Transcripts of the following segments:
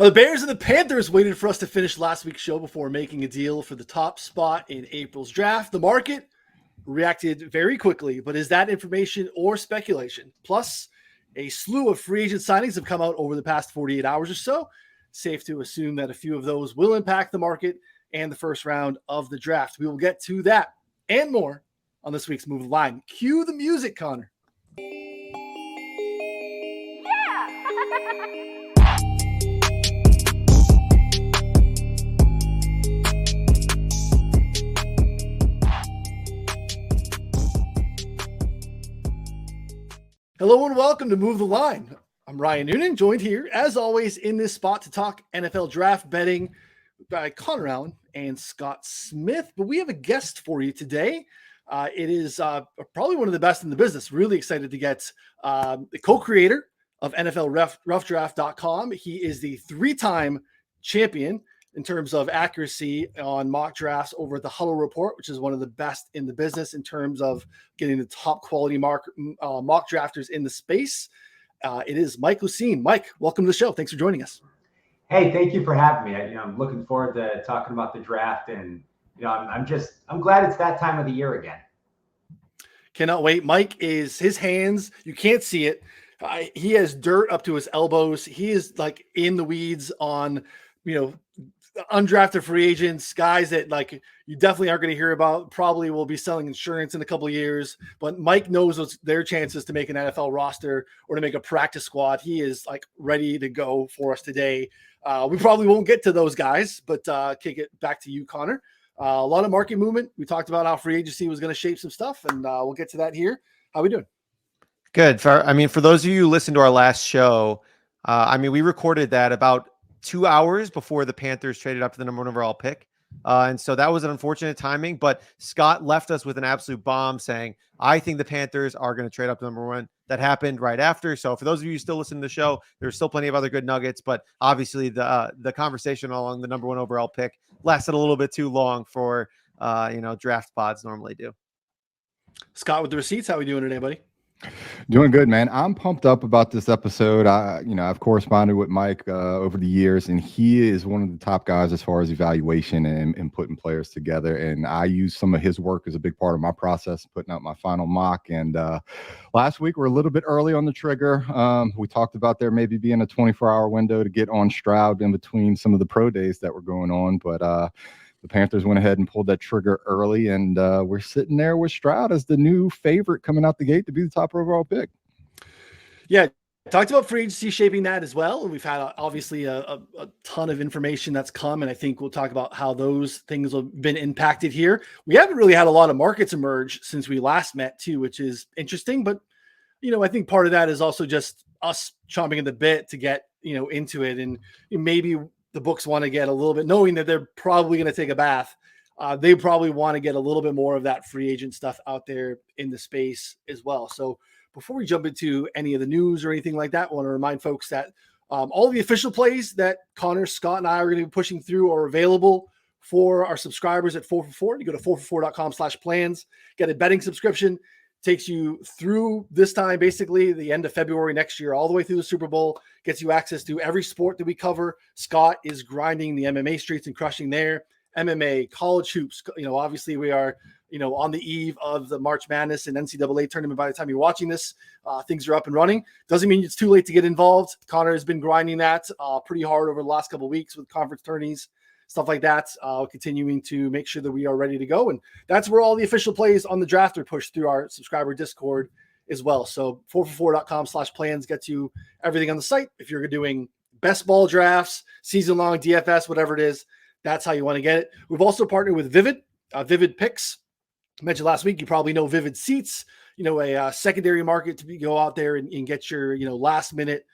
Well, the Bears and the Panthers waited for us to finish last week's show before making a deal for the top spot in April's draft. The market reacted very quickly, but is that information or speculation? Plus, a slew of free agent signings have come out over the past 48 hours or so. Safe to assume that a few of those will impact the market and the first round of the draft. We will get to that and more on this week's Move the Line. Cue the music, Connor. Hello and welcome to Move the Line. I'm Ryan Noonan, joined here, as always, in this spot to talk NFL draft betting by Connor Allen and Scott Smith. But we have a guest for you today. It is probably one of the best in the business. Really excited to get the co-creator of NFLRoughDraft.com. He is the three-time champion in terms of accuracy on mock drafts over at the Huddle Report, which is one of the best in the business in terms of getting the top quality mock drafters in the space. It is Mike Luchene. Mike, welcome to the show. Thanks for joining us. Hey, thank you for having me. I'm looking forward to talking about the draft, and I'm glad it's that time of the year again. Cannot wait. Mike is his hands. You can't see it. He has dirt up to his elbows. He is like in the weeds on, undrafted free agents, guys that like you definitely aren't going to hear about, probably will be selling insurance in a couple of years, but Mike knows their chances to make an NFL roster or to make a practice squad. He is like ready to go for us today. We probably won't get to those guys, but kick it back to you, Connor. A lot of market movement. We talked about how free agency was going to shape some stuff, and we'll get to that here. How we doing? Good. For those of you who listened to our last show, we recorded that about 2 hours before the Panthers traded up to the number one overall pick. And so that was an unfortunate timing, but Scott left us with an absolute bomb saying, I think the Panthers are going to trade up to number one. That happened right after. So for those of you who still listen to the show, there's still plenty of other good nuggets, but obviously the conversation along the number one overall pick lasted a little bit too long for, draft pods normally do. Scott with the receipts. How we doing today, buddy? Doing good, man. I'm pumped up about this episode. I've corresponded with Mike over the years, and he is one of the top guys as far as evaluation and putting players together. And I use some of his work as a big part of my process, putting out my final mock. And last week, we're a little bit early on the trigger. We talked about there maybe being a 24-hour window to get on Stroud in between some of the pro days that were going on. But the Panthers went ahead and pulled that trigger early, and we're sitting there with Stroud as the new favorite coming out the gate to be the top overall pick. Yeah, talked about free agency shaping that as well. We've had obviously a ton of information that's come, and I think we'll talk about how those things have been impacted here. We haven't really had a lot of markets emerge since we last met too, which is interesting. But, I think part of that is also just us chomping at the bit to get, into it. And maybe the books want to get a little bit, knowing that they're probably going to take a bath. They probably want to get a little bit more of that free agent stuff out there in the space as well. So before we jump into any of the news or anything like that, I want to remind folks that all the official plays that Connor, Scott, and I are going to be pushing through are available for our subscribers at 4for4. You go to 4for4.com/plans, get a betting subscription. Takes you through this time, basically the end of February next year, all the way through the Super Bowl, gets you access to every sport that we cover. Scott is grinding the MMA streets and crushing there. MMA, college hoops, obviously we are, on the eve of the March Madness and NCAA tournament. By the time you're watching this, things are up and running. Doesn't mean it's too late to get involved. Connor has been grinding that pretty hard over the last couple of weeks with conference tourneys, stuff like that, continuing to make sure that we are ready to go. And that's where all the official plays on the draft are pushed through our subscriber Discord as well. So 4for4.com/plans gets you everything on the site. If you're doing best ball drafts, season-long DFS, whatever it is, that's how you want to get it. We've also partnered with Vivid, Vivid Picks. I mentioned last week, you probably know Vivid Seats, a secondary market to go out there and get your, last-minute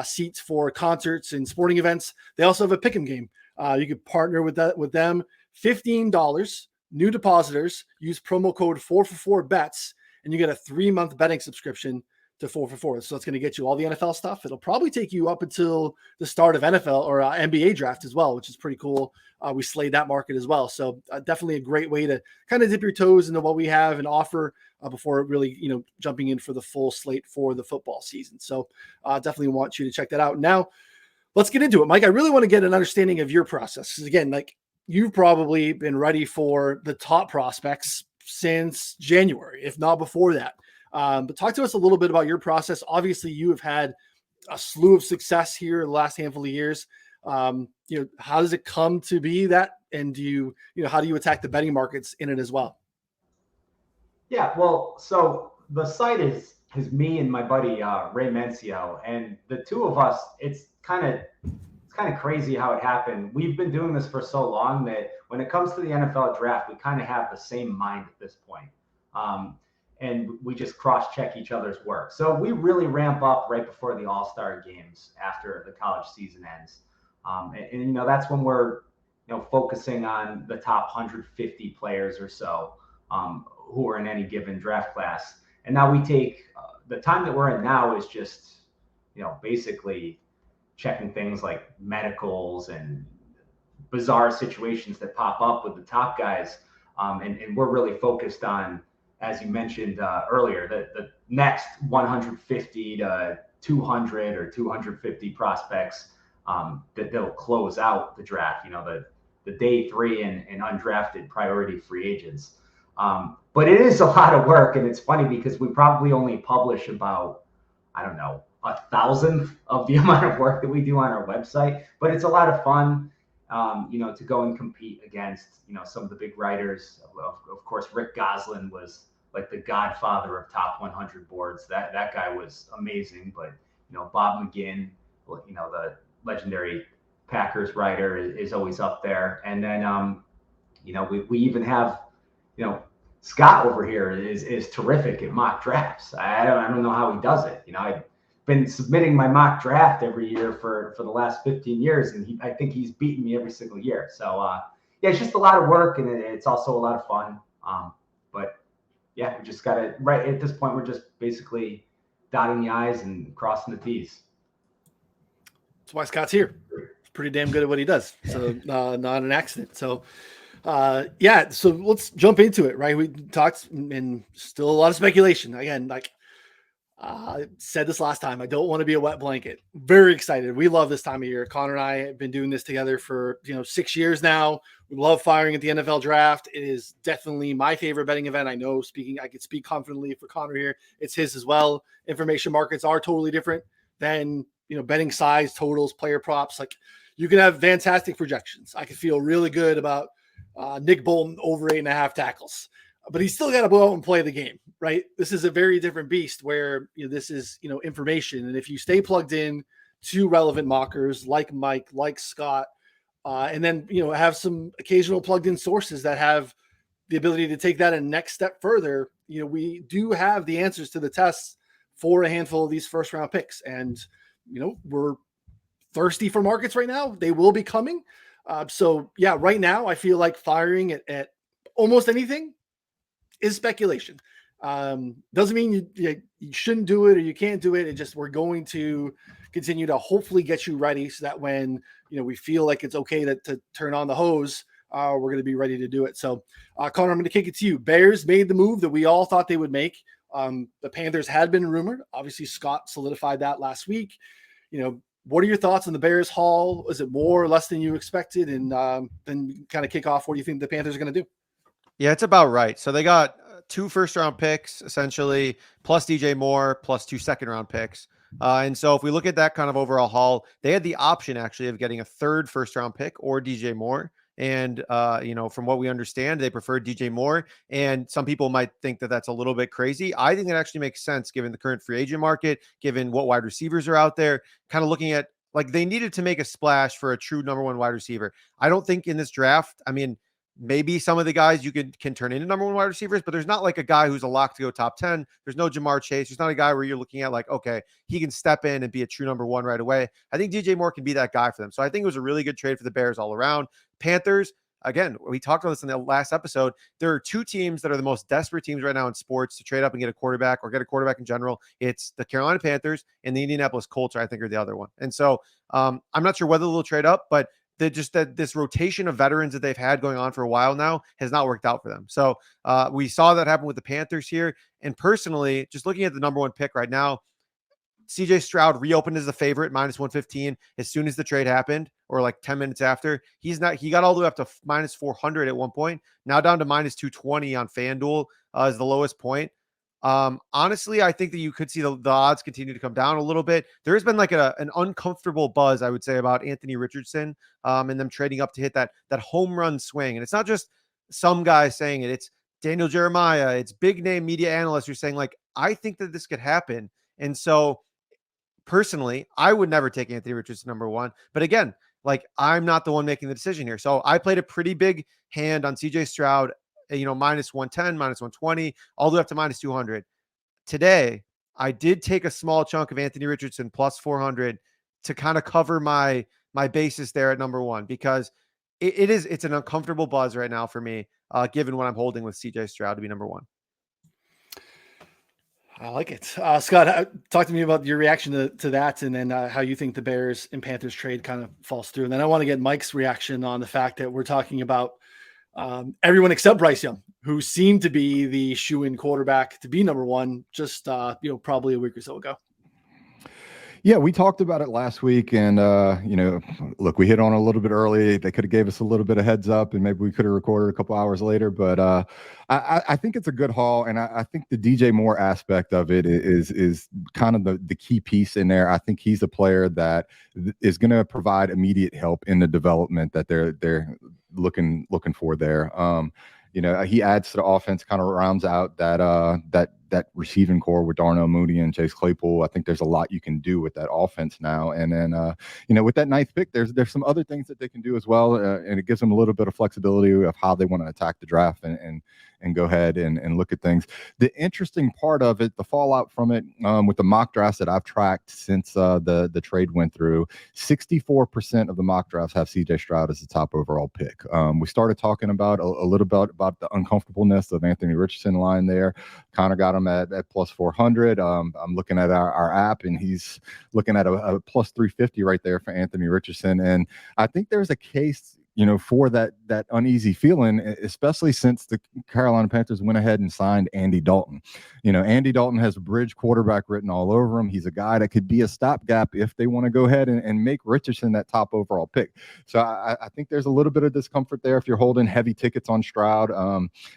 seats for concerts and sporting events. They also have a pick'em game. You could partner with them. $15 new depositors use promo code 4for4bets, and you get a 3-month betting subscription to 4for4. So it's going to get you all the NFL stuff. It'll probably take you up until the start of NFL or NBA draft as well, which is pretty cool. We slayed that market as well. So definitely a great way to kind of dip your toes into what we have and offer before really, jumping in for the full slate for the football season. So definitely want you to check that out. Now, let's get into it, Mike. I really want to get an understanding of your process. 'Cause again, like you've probably been ready for the top prospects since January, if not before that. But talk to us a little bit about your process. Obviously, you have had a slew of success here in the last handful of years. How does it come to be that? And how do you attack the betting markets in it as well? Yeah, well, so the site is me and my buddy Ray Mencio, and the two of us. It's kind of crazy how it happened. We've been doing this for so long that when it comes to the NFL draft, we kind of have the same mind at this point. And we just cross-check each other's work. So we really ramp up right before the All-Star games after the college season ends. And that's when we're, focusing on the top 150 players or so who are in any given draft class. And now we take the time that we're in now is just, basically checking things like medicals and bizarre situations that pop up with the top guys. And we're really focused on, as you mentioned earlier, the next 150 to 200 or 250 prospects that they'll close out the draft, the day 3 and undrafted priority free agents. But it is a lot of work, and it's funny because we probably only publish about, 1,000th of the amount of work that we do on our website, but it's a lot of fun. To go and compete against, some of the big writers. Of course, Rick Goslin was like the godfather of top 100 boards. That guy was amazing. But, Bob McGinn, the legendary Packers writer is always up there. And then, we even have, Scott over here is terrific at mock drafts. I don't know how he does it. I've been submitting my mock draft every year for the last 15 years, and I think he's beaten me every single year. So it's just a lot of work, and it's also a lot of fun. But we just got to, right at this point, we're just basically dotting the I's and crossing the T's. That's why Scott's here. He's pretty damn good at what he does. So not an accident. So so let's jump into it, right? We talked, and still a lot of speculation. Again, like I said this last time, I don't want to be a wet blanket. Very excited. We love this time of year. Connor and I have been doing this together for 6 years now. We love firing at the NFL draft. It is definitely my favorite betting event. I know I could speak confidently for Connor here. It's his as well. Information markets are totally different than betting size, totals, player props. Like you can have fantastic projections. I could feel really good about Nick Bolton over 8.5 tackles, but he's still got to go out and play the game, right? This is a very different beast where this is, information. And if you stay plugged in to relevant mockers like Mike, like Scott, and then, have some occasional plugged in sources that have the ability to take that a next step further, we do have the answers to the tests for a handful of these first round picks. And, we're thirsty for markets right now. They will be coming. Right now I feel like firing at almost anything is speculation. Doesn't mean you shouldn't do it or you can't do it. It just, we're going to continue to hopefully get you ready so that when, we feel like it's okay to turn on the hose, we're going to be ready to do it. So Connor, I'm going to kick it to you. Bears made the move that we all thought they would make. The Panthers had been rumored. Obviously Scott solidified that last week. What are your thoughts on the Bears haul? Is it more or less than you expected? And then kind of kick off, what do you think the Panthers are going to do? Yeah, it's about right. So they got 2 first-round picks, essentially, plus DJ Moore, plus 2 second-round picks. And so if we look at that kind of overall haul, they had the option, actually, of getting a 3rd first-round pick or DJ Moore. And, from what we understand, they preferred DJ Moore. And some people might think that that's a little bit crazy. I think it actually makes sense given the current free agent market, given what wide receivers are out there, kind of looking at, like, they needed to make a splash for a true number 1 wide receiver. I don't think in this draft, maybe some of the guys you can turn into number 1 wide receivers, but there's not like a guy who's a lock to go top 10. There's no Jamar Chase. There's not a guy where you're looking at like, okay, he can step in and be a true number 1 right away. I think DJ Moore can be that guy for them. So I think it was a really good trade for the Bears all around. Panthers, again, we talked about this in the last episode. There are 2 teams that are the most desperate teams right now in sports to trade up and get a quarterback or get a quarterback in general. It's the Carolina Panthers and the Indianapolis Colts, I think, are the other one. And so I'm not sure whether they'll trade up, but this rotation of veterans that they've had going on for a while now has not worked out for them. So we saw that happen with the Panthers here. And personally, just looking at the number 1 pick right now, CJ Stroud reopened as a favorite, -115, as soon as the trade happened, or like 10 minutes after. He got all the way up to -400 at one point, now down to -220 on FanDuel as the lowest point. Honestly, I think that you could see the odds continue to come down a little bit. There has been like an uncomfortable buzz, I would say, about Anthony Richardson and them trading up to hit that home run swing. And it's not just some guy saying it. It's Daniel Jeremiah. It's big name media analysts who are saying, like, I think that this could happen. And so personally, I would never take Anthony Richardson number one. But again, like, I'm not the one making the decision here. So I played a pretty big hand on CJ Stroud, -110, -120, all the way up to -200. Today, I did take a small chunk of Anthony Richardson +400 to kind of cover my basis there at number one, because it's an uncomfortable buzz right now for me, given what I'm holding with CJ Stroud to be number one. I like it. Scott, talk to me about your reaction to that, and then how you think the Bears and Panthers trade kind of falls through. And then I want to get Mike's reaction on the fact that we're talking about everyone except Bryce Young, who seemed to be the shoe-in quarterback to be number one just probably a week or so ago. Yeah, we talked about it last week, and look, we hit on it a little bit early. They could have gave us a little bit of heads up, and maybe we could have recorded a couple hours later. But I think it's a good haul, and I think the DJ Moore aspect of it is kind of the key piece in there. I think he's a player that is going to provide immediate help in the development that they're looking for there. He adds to the offense, kind of rounds out that receiving core with Darnell Mooney and Chase Claypool. I think there's a lot you can do with that offense now. And then, with that ninth pick, there's some other things that they can do as well. And it gives them a little bit of flexibility of how they want to attack the draft and go ahead and look at things. The interesting part of it, the fallout from it, with the mock drafts that I've tracked since the trade went through, 64% of the mock drafts have CJ Stroud as the top overall pick. We started talking about a little bit about the uncomfortableness of Anthony Richardson line there. Connor got him at +400. I'm looking at our app, and he's looking at a +350 right there for Anthony Richardson. And I think there's a case, for that uneasy feeling, especially since the Carolina Panthers went ahead and signed Andy Dalton. Andy Dalton has a bridge quarterback written all over him. He's a guy that could be a stopgap if they want to go ahead and make Richardson that top overall pick. So I think there's a little bit of discomfort there if you're holding heavy tickets on Stroud.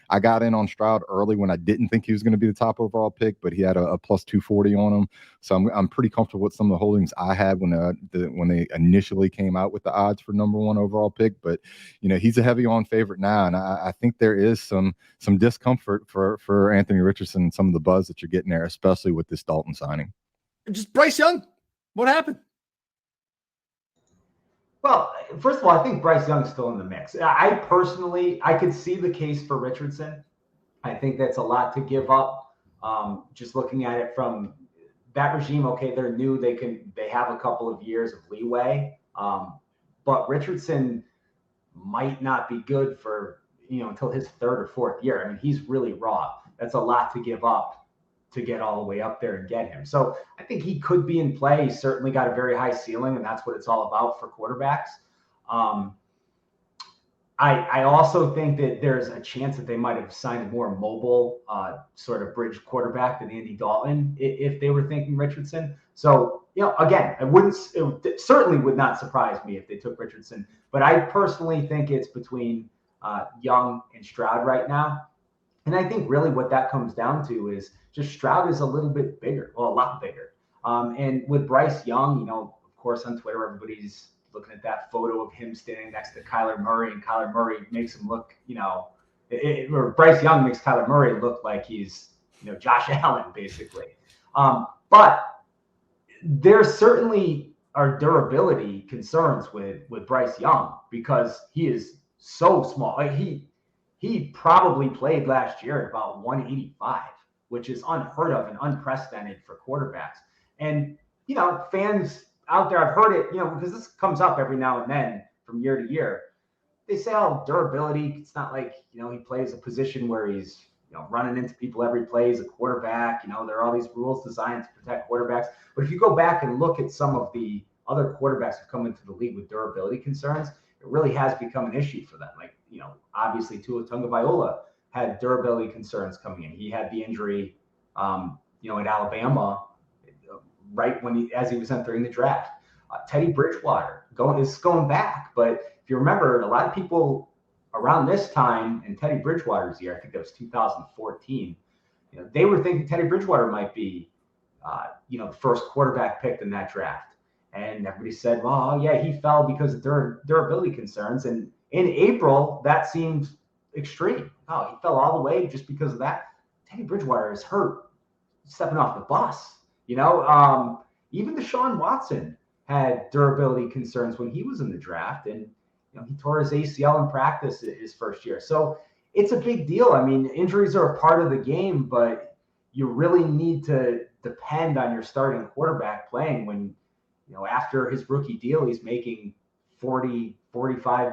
I got in on Stroud early when I didn't think he was going to be the top overall pick, but he had a +240 on him. So I'm pretty comfortable with some of the holdings I had when they initially came out with the odds for number one overall pick. But he's a heavy on favorite now, and I think there is some discomfort for Anthony Richardson and some of the buzz that you're getting there, especially with this Dalton signing. Just Bryce Young, what happened? Well, first of all, I think Bryce Young's still in the mix. I could see the case for Richardson. I think that's a lot to give up. Just looking at it from that regime, okay, they're new. They have a couple of years of leeway. But Richardson might not be good for, until his third or fourth year. I mean, he's really raw. That's a lot to give up to get all the way up there and get him. So I think he could be in play. He's certainly got a very high ceiling, and that's what it's all about for quarterbacks. I also think that there's a chance that they might have signed a more mobile sort of bridge quarterback than Andy Dalton if they were thinking Richardson. So, again, it certainly would not surprise me if they took Richardson, but I personally think it's between Young and Stroud right now. And I think really what that comes down to is just Stroud is a little bit bigger, well, a lot bigger. And with Bryce Young, of course, on Twitter, everybody's looking at that photo of him standing next to Kyler Murray, and Kyler Murray makes him look, or Bryce Young makes Kyler Murray look like he's, Josh Allen, basically. But there certainly are durability concerns with Bryce Young because he is so small. Like he probably played last year at about 185, which is unheard of and unprecedented for quarterbacks. And, fans out there, I've heard it, because this comes up every now and then from year to year. They say, durability, it's not like, he plays a position where he's, running into people every play as a quarterback. There are all these rules designed to protect quarterbacks. But if you go back and look at some of the other quarterbacks who come into the league with durability concerns, it really has become an issue for them. Like, obviously Tua Tagovailoa had durability concerns coming in. He had the injury, at Alabama right as he was entering the draft. Teddy Bridgewater is going back, but if you remember, a lot of people around this time in Teddy Bridgewater's year, I think that was 2014, they were thinking Teddy Bridgewater might be, the first quarterback picked in that draft. And everybody said, well, yeah, he fell because of durability concerns. And in April, that seemed extreme. Oh, he fell all the way just because of that. Teddy Bridgewater is hurt, stepping off the bus. Even Deshaun Watson had durability concerns when he was in the draft, and he tore his ACL in practice his first year. So it's a big deal. I mean, injuries are a part of the game, but you really need to depend on your starting quarterback playing when, after his rookie deal, he's making $45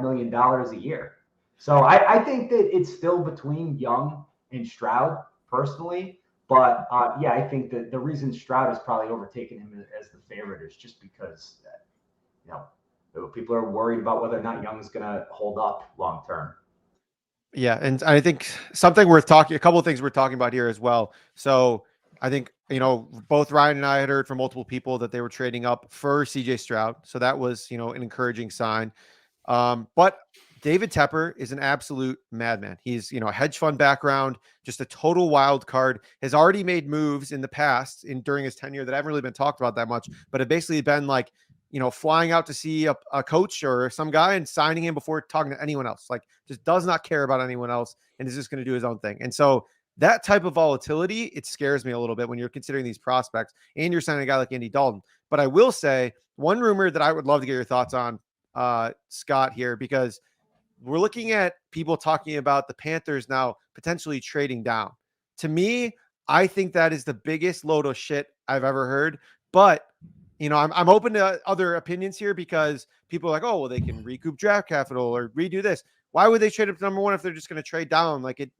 million a year. So I think that it's still between Young and Stroud personally. But I think that the reason Stroud has probably overtaken him as the favorite is just because, people are worried about whether or not Young is going to hold up long term. Yeah, and I think something worth talking, a couple of things we're talking about here as well. So I think, both Ryan and I had heard from multiple people that they were trading up for CJ Stroud. So that was, an encouraging sign. But David Tepper is an absolute madman. He's, a hedge fund background, just a total wild card, has already made moves in the past during his tenure that haven't really been talked about that much, but have basically been like, flying out to see a coach or some guy and signing him before talking to anyone else, like just does not care about anyone else and is just going to do his own thing. And so that type of volatility, it scares me a little bit when you're considering these prospects and you're signing a guy like Andy Dalton. But I will say one rumor that I would love to get your thoughts on, Scott, here, because we're looking at people talking about the Panthers now potentially trading down. To me, I think that is the biggest load of shit I've ever heard. But, I'm open to other opinions here because people are like, oh, well, they can recoup draft capital or redo this. Why would they trade up to number one if they're just going to trade down? Like it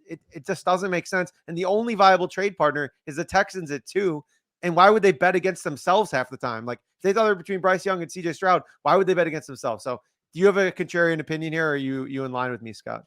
just doesn't make sense. And the only viable trade partner is the Texans at 2. And why would they bet against themselves half the time? Like if they thought they were between Bryce Young and CJ Stroud, why would they bet against themselves? So do you have a contrarian opinion here? Or are you in line with me, Scott?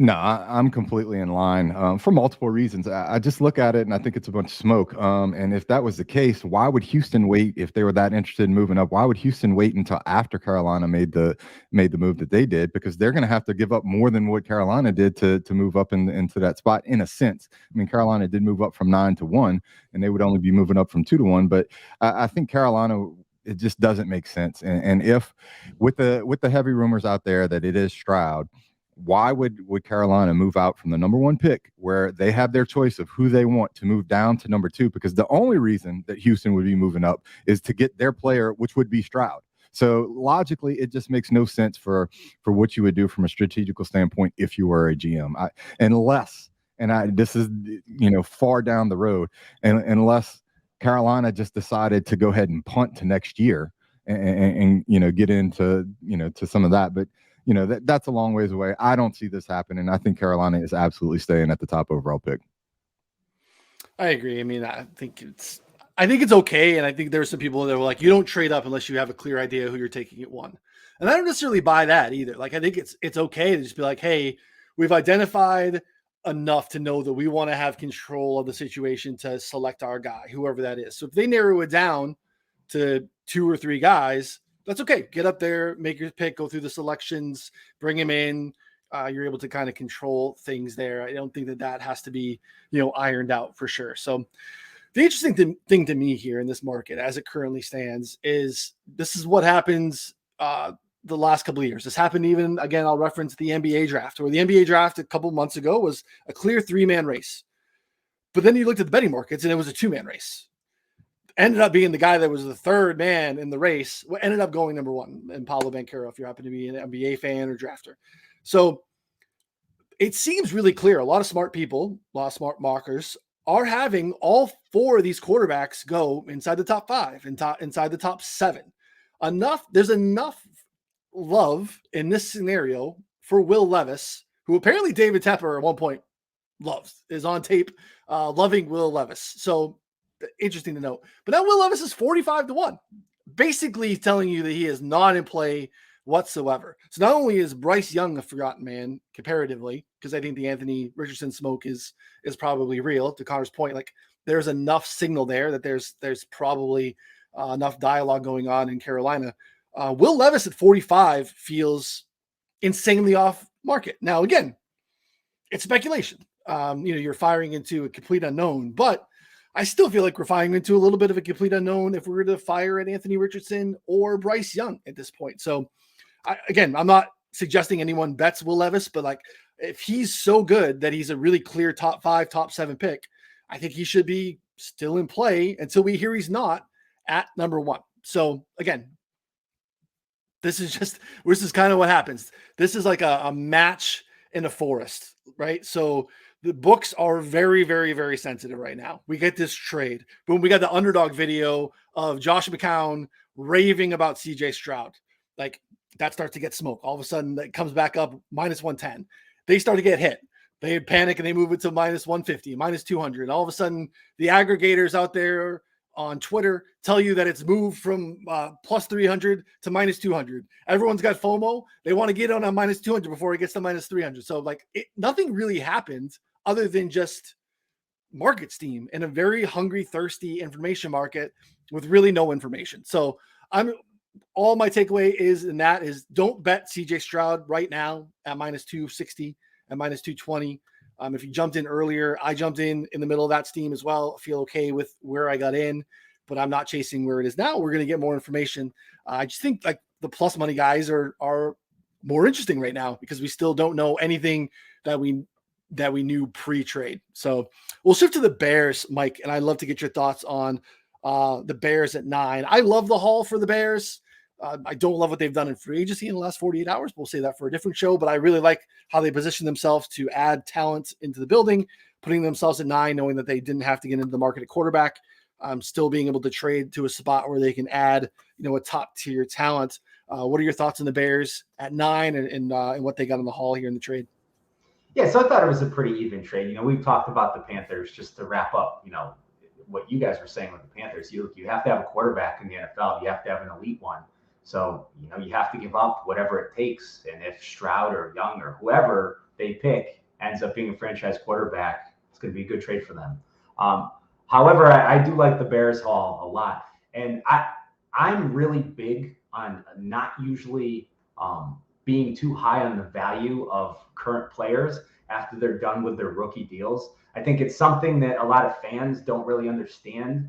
No, I'm completely in line for multiple reasons. I just look at it and I think it's a bunch of smoke. And if that was the case, why would Houston wait if they were that interested in moving up? Why would Houston wait until after Carolina made the move that they did? Because they're going to have to give up more than what Carolina did to move up into that spot. In a sense, I mean, Carolina did move up from 9 to 1, and they would only be moving up from 2 to 1. But I think Carolina, it just doesn't make sense. And if with the heavy rumors out there that it is Stroud, why would Carolina move out from the number 1 pick where they have their choice of who they want to move down to number 2? Because the only reason that Houston would be moving up is to get their player, which would be Stroud. So logically, it just makes no sense for what you would do from a strategical standpoint if you were a GM, this is far down the road, and unless Carolina just decided to go ahead and punt to next year and get into to some of that, but that's a long ways away. I don't see this happening. I think Carolina is absolutely staying at the top overall pick. I agree. I mean, I think it's okay. And I think there's some people that were like, you don't trade up unless you have a clear idea who you're taking at 1. And I don't necessarily buy that either. Like, I think it's okay to just be like, hey, we've identified enough to know that we want to have control of the situation to select our guy, whoever that is. So if they narrow it down to 2 or 3 guys, that's okay. Get up there, make your pick, go through the selections, bring him in. You're able to kind of control things there. I don't think that has to be, ironed out for sure. So the interesting thing to me here in this market, as it currently stands, is this is what happens the last couple of years. This happened even, again, I'll reference the NBA draft, where the NBA draft a couple months ago was a clear 3-man race. But then you looked at the betting markets and it was a 2-man race. Ended up being the guy that was the 3rd man in the race, ended up going number 1, and Paulo Banchero, if you happen to be an NBA fan or drafter. So it seems really clear. A lot of smart people, a lot of smart markers are having all 4 of these quarterbacks go inside the top 5 and inside the top 7. There's enough love in this scenario for Will Levis, who apparently David Tepper at one point is on tape loving Will Levis. So interesting to note. But now Will Levis is 45 to 1, basically telling you that he is not in play whatsoever. So not only is Bryce Young a forgotten man comparatively, because I think the Anthony Richardson smoke is probably real, to Connor's point. Like, there's enough signal there that there's probably enough dialogue going on in Carolina. Will Levis at 45 feels insanely off market. Now, again, it's speculation. You're firing into a complete unknown, but I still feel like we're firing into a little bit of a complete unknown if we were to fire at Anthony Richardson or Bryce Young at this point. So, I'm not suggesting anyone bets Will Levis, but like if he's so good that he's a really clear top 5, top 7 pick, I think he should be still in play until we hear he's not at number 1. So again, this is kind of what happens. This is like a match in a forest, right? So the books are very, very, very sensitive right now. We get this trade. Boom, we got the underdog video of Josh McCown raving about CJ Stroud. Like that starts to get smoke. All of a sudden that comes back up minus 110. They start to get hit. They panic and they move it to minus 150, minus 200. And all of a sudden the aggregators out there on Twitter tell you that it's moved from plus 300 to minus 200. Everyone's got FOMO. They want to get on minus 200 before it gets to minus 300. So like nothing really happened other than just market steam in a very hungry, thirsty information market with really no information. So all my takeaway is don't bet CJ Stroud right now at minus 260 and minus 220. If you jumped in earlier, I jumped in the middle of that steam as well. I feel okay with where I got in, but I'm not chasing where it is now. We're going to get more information. I just think like the plus money guys are more interesting right now because we still don't know anything that we knew pre-trade. So we'll shift to the Bears, Mike, and I'd love to get your thoughts on the Bears at 9. I love the haul for the Bears. I don't love what they've done in free agency in the last 48 hours. We'll say that for a different show, but I really like how they position themselves to add talent into the building, putting themselves at 9, knowing that they didn't have to get into the market at quarterback, still being able to trade to a spot where they can add, a top tier talent. What are your thoughts on the Bears at 9 and what they got in the haul here in the trade? Yeah, so I thought it was a pretty even trade. We've talked about the Panthers just to wrap up, what you guys were saying with the Panthers. You have to have a quarterback in the NFL. You have to have an elite one. So, you have to give up whatever it takes. And if Stroud or Young or whoever they pick ends up being a franchise quarterback, it's going to be a good trade for them. However, I do like the Bears haul a lot. And I'm really big on not usually being too high on the value of current players after they're done with their rookie deals. I think it's something that a lot of fans don't really understand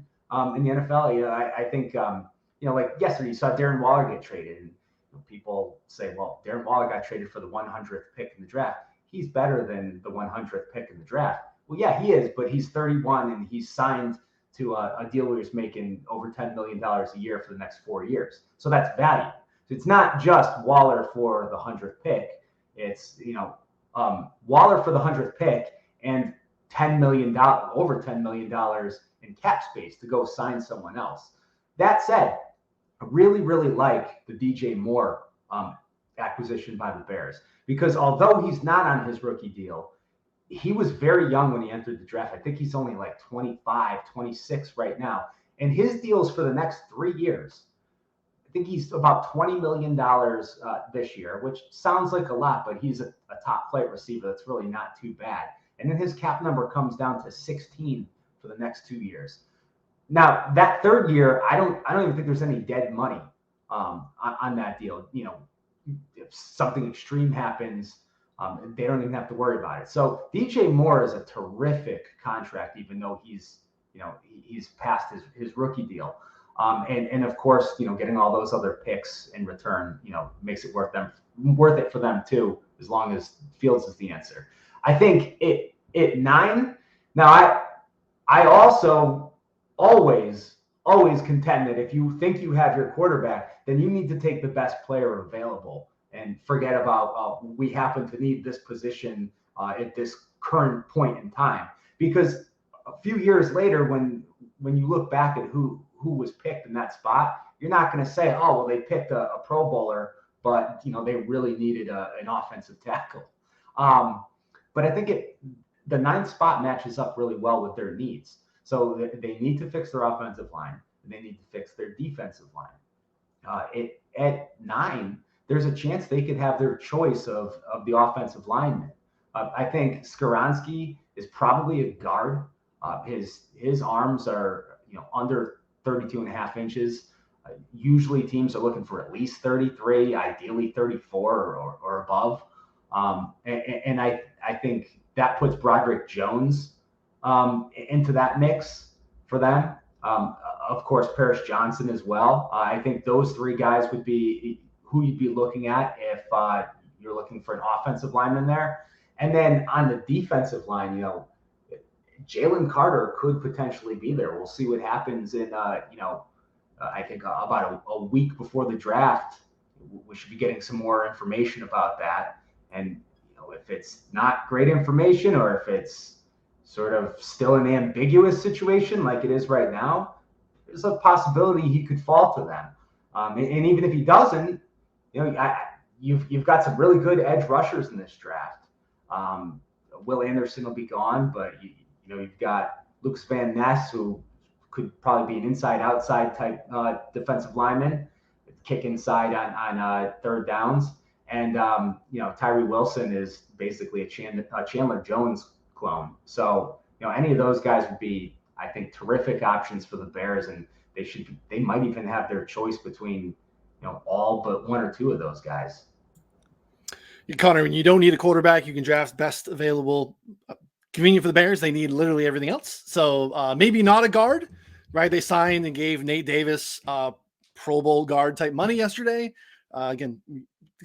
in the NFL. I think like yesterday, you saw Darren Waller get traded, and people say, well, Darren Waller got traded for the 100th pick in the draft. He's better than the 100th pick in the draft. Well, yeah, he is, but he's 31 and he's signed to a deal where he's making over $10 million a year for the next 4 years. So that's value. So it's not just Waller for the 100th pick. It's, Waller for the 100th pick and over $10 million in cap space to go sign someone else. That said, I really, really like the DJ Moore acquisition by the Bears because although he's not on his rookie deal, he was very young when he entered the draft. I think he's only like 25, 26 right now. And his deals for the next 3 years, I think he's about $20 million this year, which sounds like a lot, but he's a top flight receiver. That's really not too bad. And then his cap number comes down to 16 for the next 2 years. Now that third year, I don't even think there's any dead money on that deal. If something extreme happens, they don't even have to worry about it. So DJ Moore is a terrific contract, even though he's past his rookie deal. And of course, getting all those other picks in return, makes it worth it for them too, as long as Fields is the answer. I think at 9. Now I also always contend that if you think you have your quarterback, then you need to take the best player available and forget about we happen to need this position at this current point in time. Because a few years later, when you look back at who was picked in that spot, you're not going to say, oh, well, they picked a Pro Bowler, but they really needed an offensive tackle. But I think the 9th spot matches up really well with their needs. So they need to fix their offensive line, and they need to fix their defensive line. At 9, there's a chance they could have their choice of the offensive lineman. I think Skoronski is probably a guard. His arms are, under 32 and a half inches. Usually teams are looking for at least 33, ideally 34 or above. And I think that puts Broderick Jones into that mix for them. Of course, Paris Johnson as well. I think those three guys would be who you'd be looking at if you're looking for an offensive lineman there. And then on the defensive line, Jalen Carter could potentially be there. We'll see what happens in, I think about a week before the draft. We should be getting some more information about that. And if it's not great information, or if it's sort of still an ambiguous situation like it is right now, there's a possibility he could fall to them. And even if he doesn't, you've got some really good edge rushers in this draft. Will Anderson will be gone, but you've got Luke Van Ness, who could probably be an inside-outside type defensive lineman, kick inside on third downs. And, Tyree Wilson is basically a Chandler Jones clone. So, any of those guys would be, I think, terrific options for the Bears. And they might even have their choice between, all but one or two of those guys. Connor, when you don't need a quarterback, you can draft best available. Convenient for the Bears. They need literally everything else. So maybe not a guard, right? They signed and gave Nate Davis Pro Bowl guard type money yesterday. Again,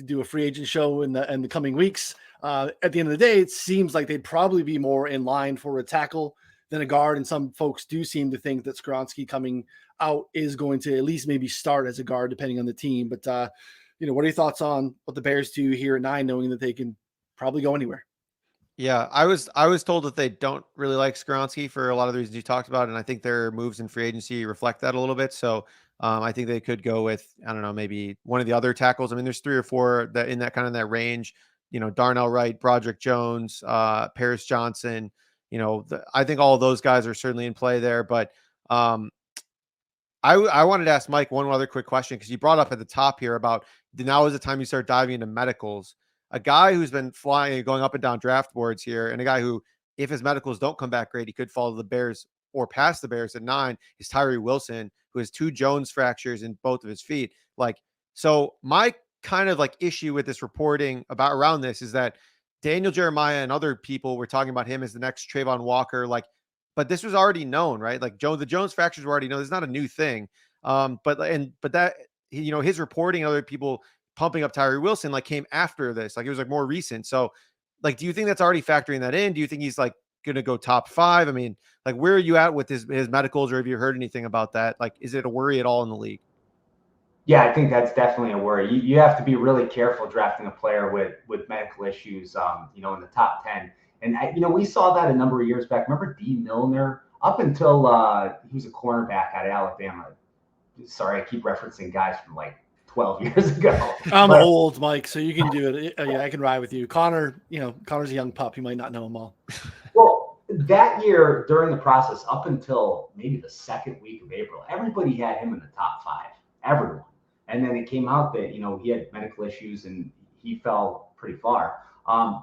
do a free agent show in the coming weeks. At the end of the day, it seems like they'd probably be more in line for a tackle than a guard. And some folks do seem to think that Skoronski coming out is going to at least maybe start as a guard, depending on the team. But, what are your thoughts on what the Bears do here at 9, knowing that they can probably go anywhere? Yeah, I was told that they don't really like Skoronski for a lot of the reasons you talked about, and I think their moves in free agency reflect that a little bit. So I think they could go with, I don't know, maybe one of the other tackles. I mean, there's 3 or 4 that in that kind of that range. Darnell Wright, Broderick Jones, Paris Johnson. I think all of those guys are certainly in play there. But I wanted to ask Mike one other quick question, because you brought up at the top here about now is the time you start diving into medicals. A guy who's been going up and down draft boards here, and a guy who, if his medicals don't come back great, he could fall to the Bears or past the Bears at 9, is Tyree Wilson, who has 2 Jones fractures in both of his feet. So my kind of issue with this reporting around this is that Daniel Jeremiah and other people were talking about him as the next Trayvon Walker, but this was already known, right? The Jones fractures were already known. It's not a new thing. But that, his reporting, other people pumping up Tyree Wilson came after this. It was more recent. So do you think that's already factoring that in? Do you think he's going to go top 5? I mean, where are you at with his medicals, or have you heard anything about that? Is it a worry at all in the league? Yeah, I think that's definitely a worry. You have to be really careful drafting a player with medical issues, in the top 10. And, we saw that a number of years back. Remember D. Milner? Up until he was a cornerback out of Alabama. Sorry, I keep referencing guys from 12 years ago. I'm old, Mike, so you can do it. Yeah, I can ride with you. Connor, Connor's a young pup. You might not know him all. Well, that year during the process, up until maybe the second week of April, everybody had him in the top 5. Everyone. And then it came out that, he had medical issues and he fell pretty far.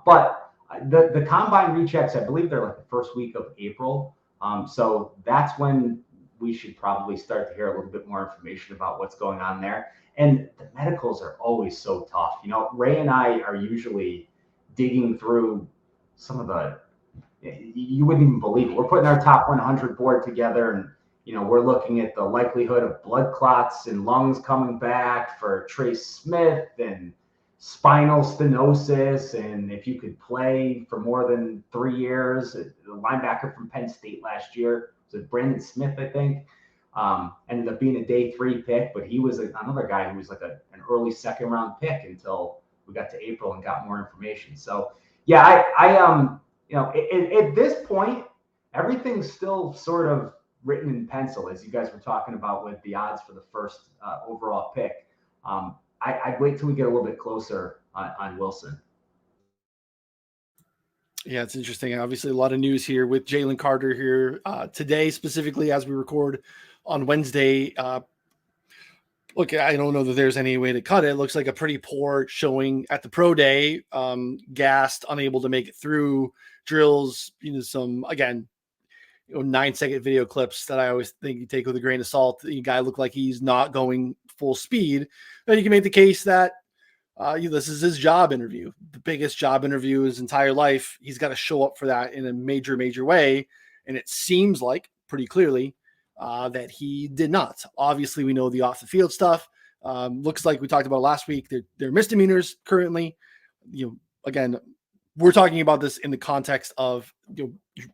But the combine rechecks, I believe they're the first week of April. So that's when we should probably start to hear a little bit more information about what's going on there. And the medicals are always so tough. Ray and I are usually digging through some of you wouldn't even believe it. We're putting our top 100 board together, and we're looking at the likelihood of blood clots and lungs coming back for Trace Smith, and spinal stenosis, and if you could play for more than 3 years. The linebacker from Penn State last year, was it Brandon Smith, I think, ended up being a day 3 pick, but he was another guy who was an early second round pick until we got to April and got more information. So yeah, at this point, everything's still sort of written in pencil, as you guys were talking about with the odds for the first overall pick. I'd wait till we get a little bit closer on Wilson. Yeah, it's interesting. Obviously, a lot of news here with Jalen Carter here today, specifically as we record on Wednesday. Look, I don't know that there's any way to cut it. It looks like a pretty poor showing at the pro day. Gassed, unable to make it through drills. Some, again, 9-second video clips that I always think you take with a grain of salt. The guy looked like he's not going full speed. Then you can make the case that this is his job interview, the biggest job interview his entire life. He's got to show up for that in a major, major way. And it seems like pretty clearly that he did not. Obviously, we know the off the field stuff. Looks like we talked about last week. They're misdemeanors currently. Again, we're talking about this in the context of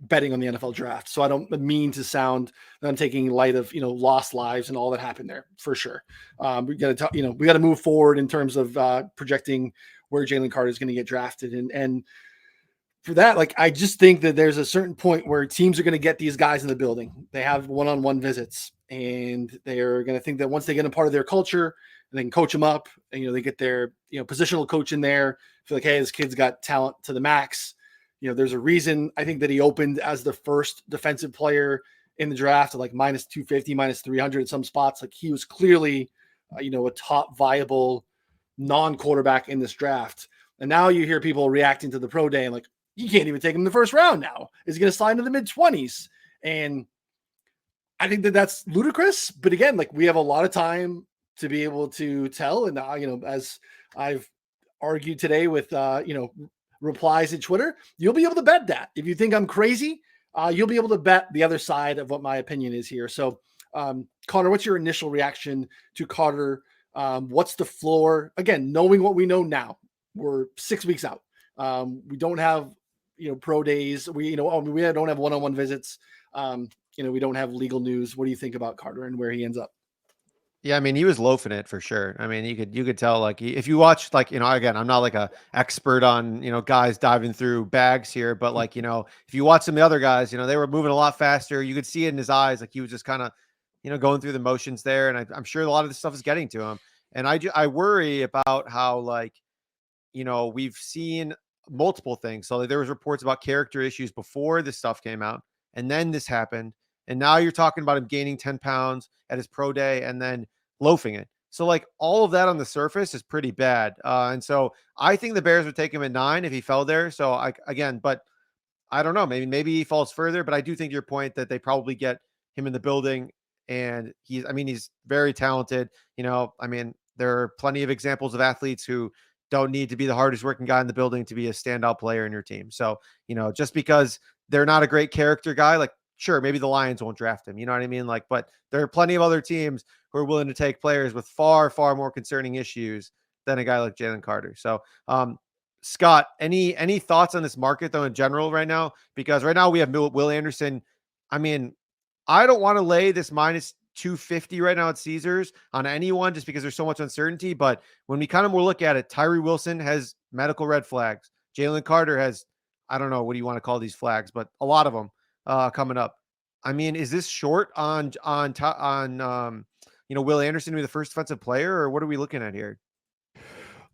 betting on the NFL draft. So I don't mean to sound that I'm taking light of lost lives and all that happened there, for sure. We got to we got to move forward in terms of projecting where Jalen Carter is going to get drafted, and for that, like, I just think that there's a certain point where teams are going to get these guys in the building. They have one-on-one visits, and they're going to think that once they get a part of their culture, and they can coach them up, and they get their positional coach in there, feel like, hey, this kid's got talent to the max. There's a reason I think that he opened as the first defensive player in the draft at like minus 250, minus 300 in some spots. Like, he was clearly, a top viable non-quarterback in this draft. And now you hear people reacting to the pro day and like, you can't even take him in the first round now. Is he going to slide into the mid-20s? And I think that that's ludicrous. But again, like, we have a lot of time to be able to tell. And, as I've argued today with, replies in Twitter, you'll be able to bet that. If you think I'm crazy, you'll be able to bet the other side of what my opinion is here. So, Connor, what's your initial reaction to Carter? What's the floor? Again, knowing what we know now, we're 6 weeks out. We don't have, pro days. We don't have one-on-one visits. We don't have legal news. What do you think about Carter and where he ends up? Yeah, I mean, he was loafing it for sure. I mean, you could tell, like, if you watch, like, again, I'm not like a expert on, guys diving through bags here, but like, if you watch some of the other guys, they were moving a lot faster. You could see it in his eyes. Like, he was just kind of, going through the motions there. And I'm sure a lot of this stuff is getting to him. And I worry about how, like, we've seen multiple things. So there was reports about character issues before this stuff came out, and then this happened. And now you're talking about him gaining 10 pounds at his pro day and then loafing it. So, like, all of that on the surface is pretty bad. And so I think the Bears would take him at 9 if he fell there. So but I don't know, maybe he falls further, but I do think your point that they probably get him in the building, and he's very talented. There are plenty of examples of athletes who don't need to be the hardest working guy in the building to be a standout player in your team. So, just because they're not a great character guy, like, sure, maybe the Lions won't draft him. You know what I mean? Like, but there are plenty of other teams who are willing to take players with far, far more concerning issues than a guy like Jalen Carter. So, Scott, any thoughts on this market though in general right now? Because right now we have Will Anderson. I mean, I don't want to lay this minus 250 right now at Caesars on anyone just because there's so much uncertainty. But when we kind of more look at it, Tyree Wilson has medical red flags. Jalen Carter has, I don't know, what do you want to call these flags, but a lot of them coming up. I mean, is this short on Will Anderson to be the first defensive player, or what are we looking at here?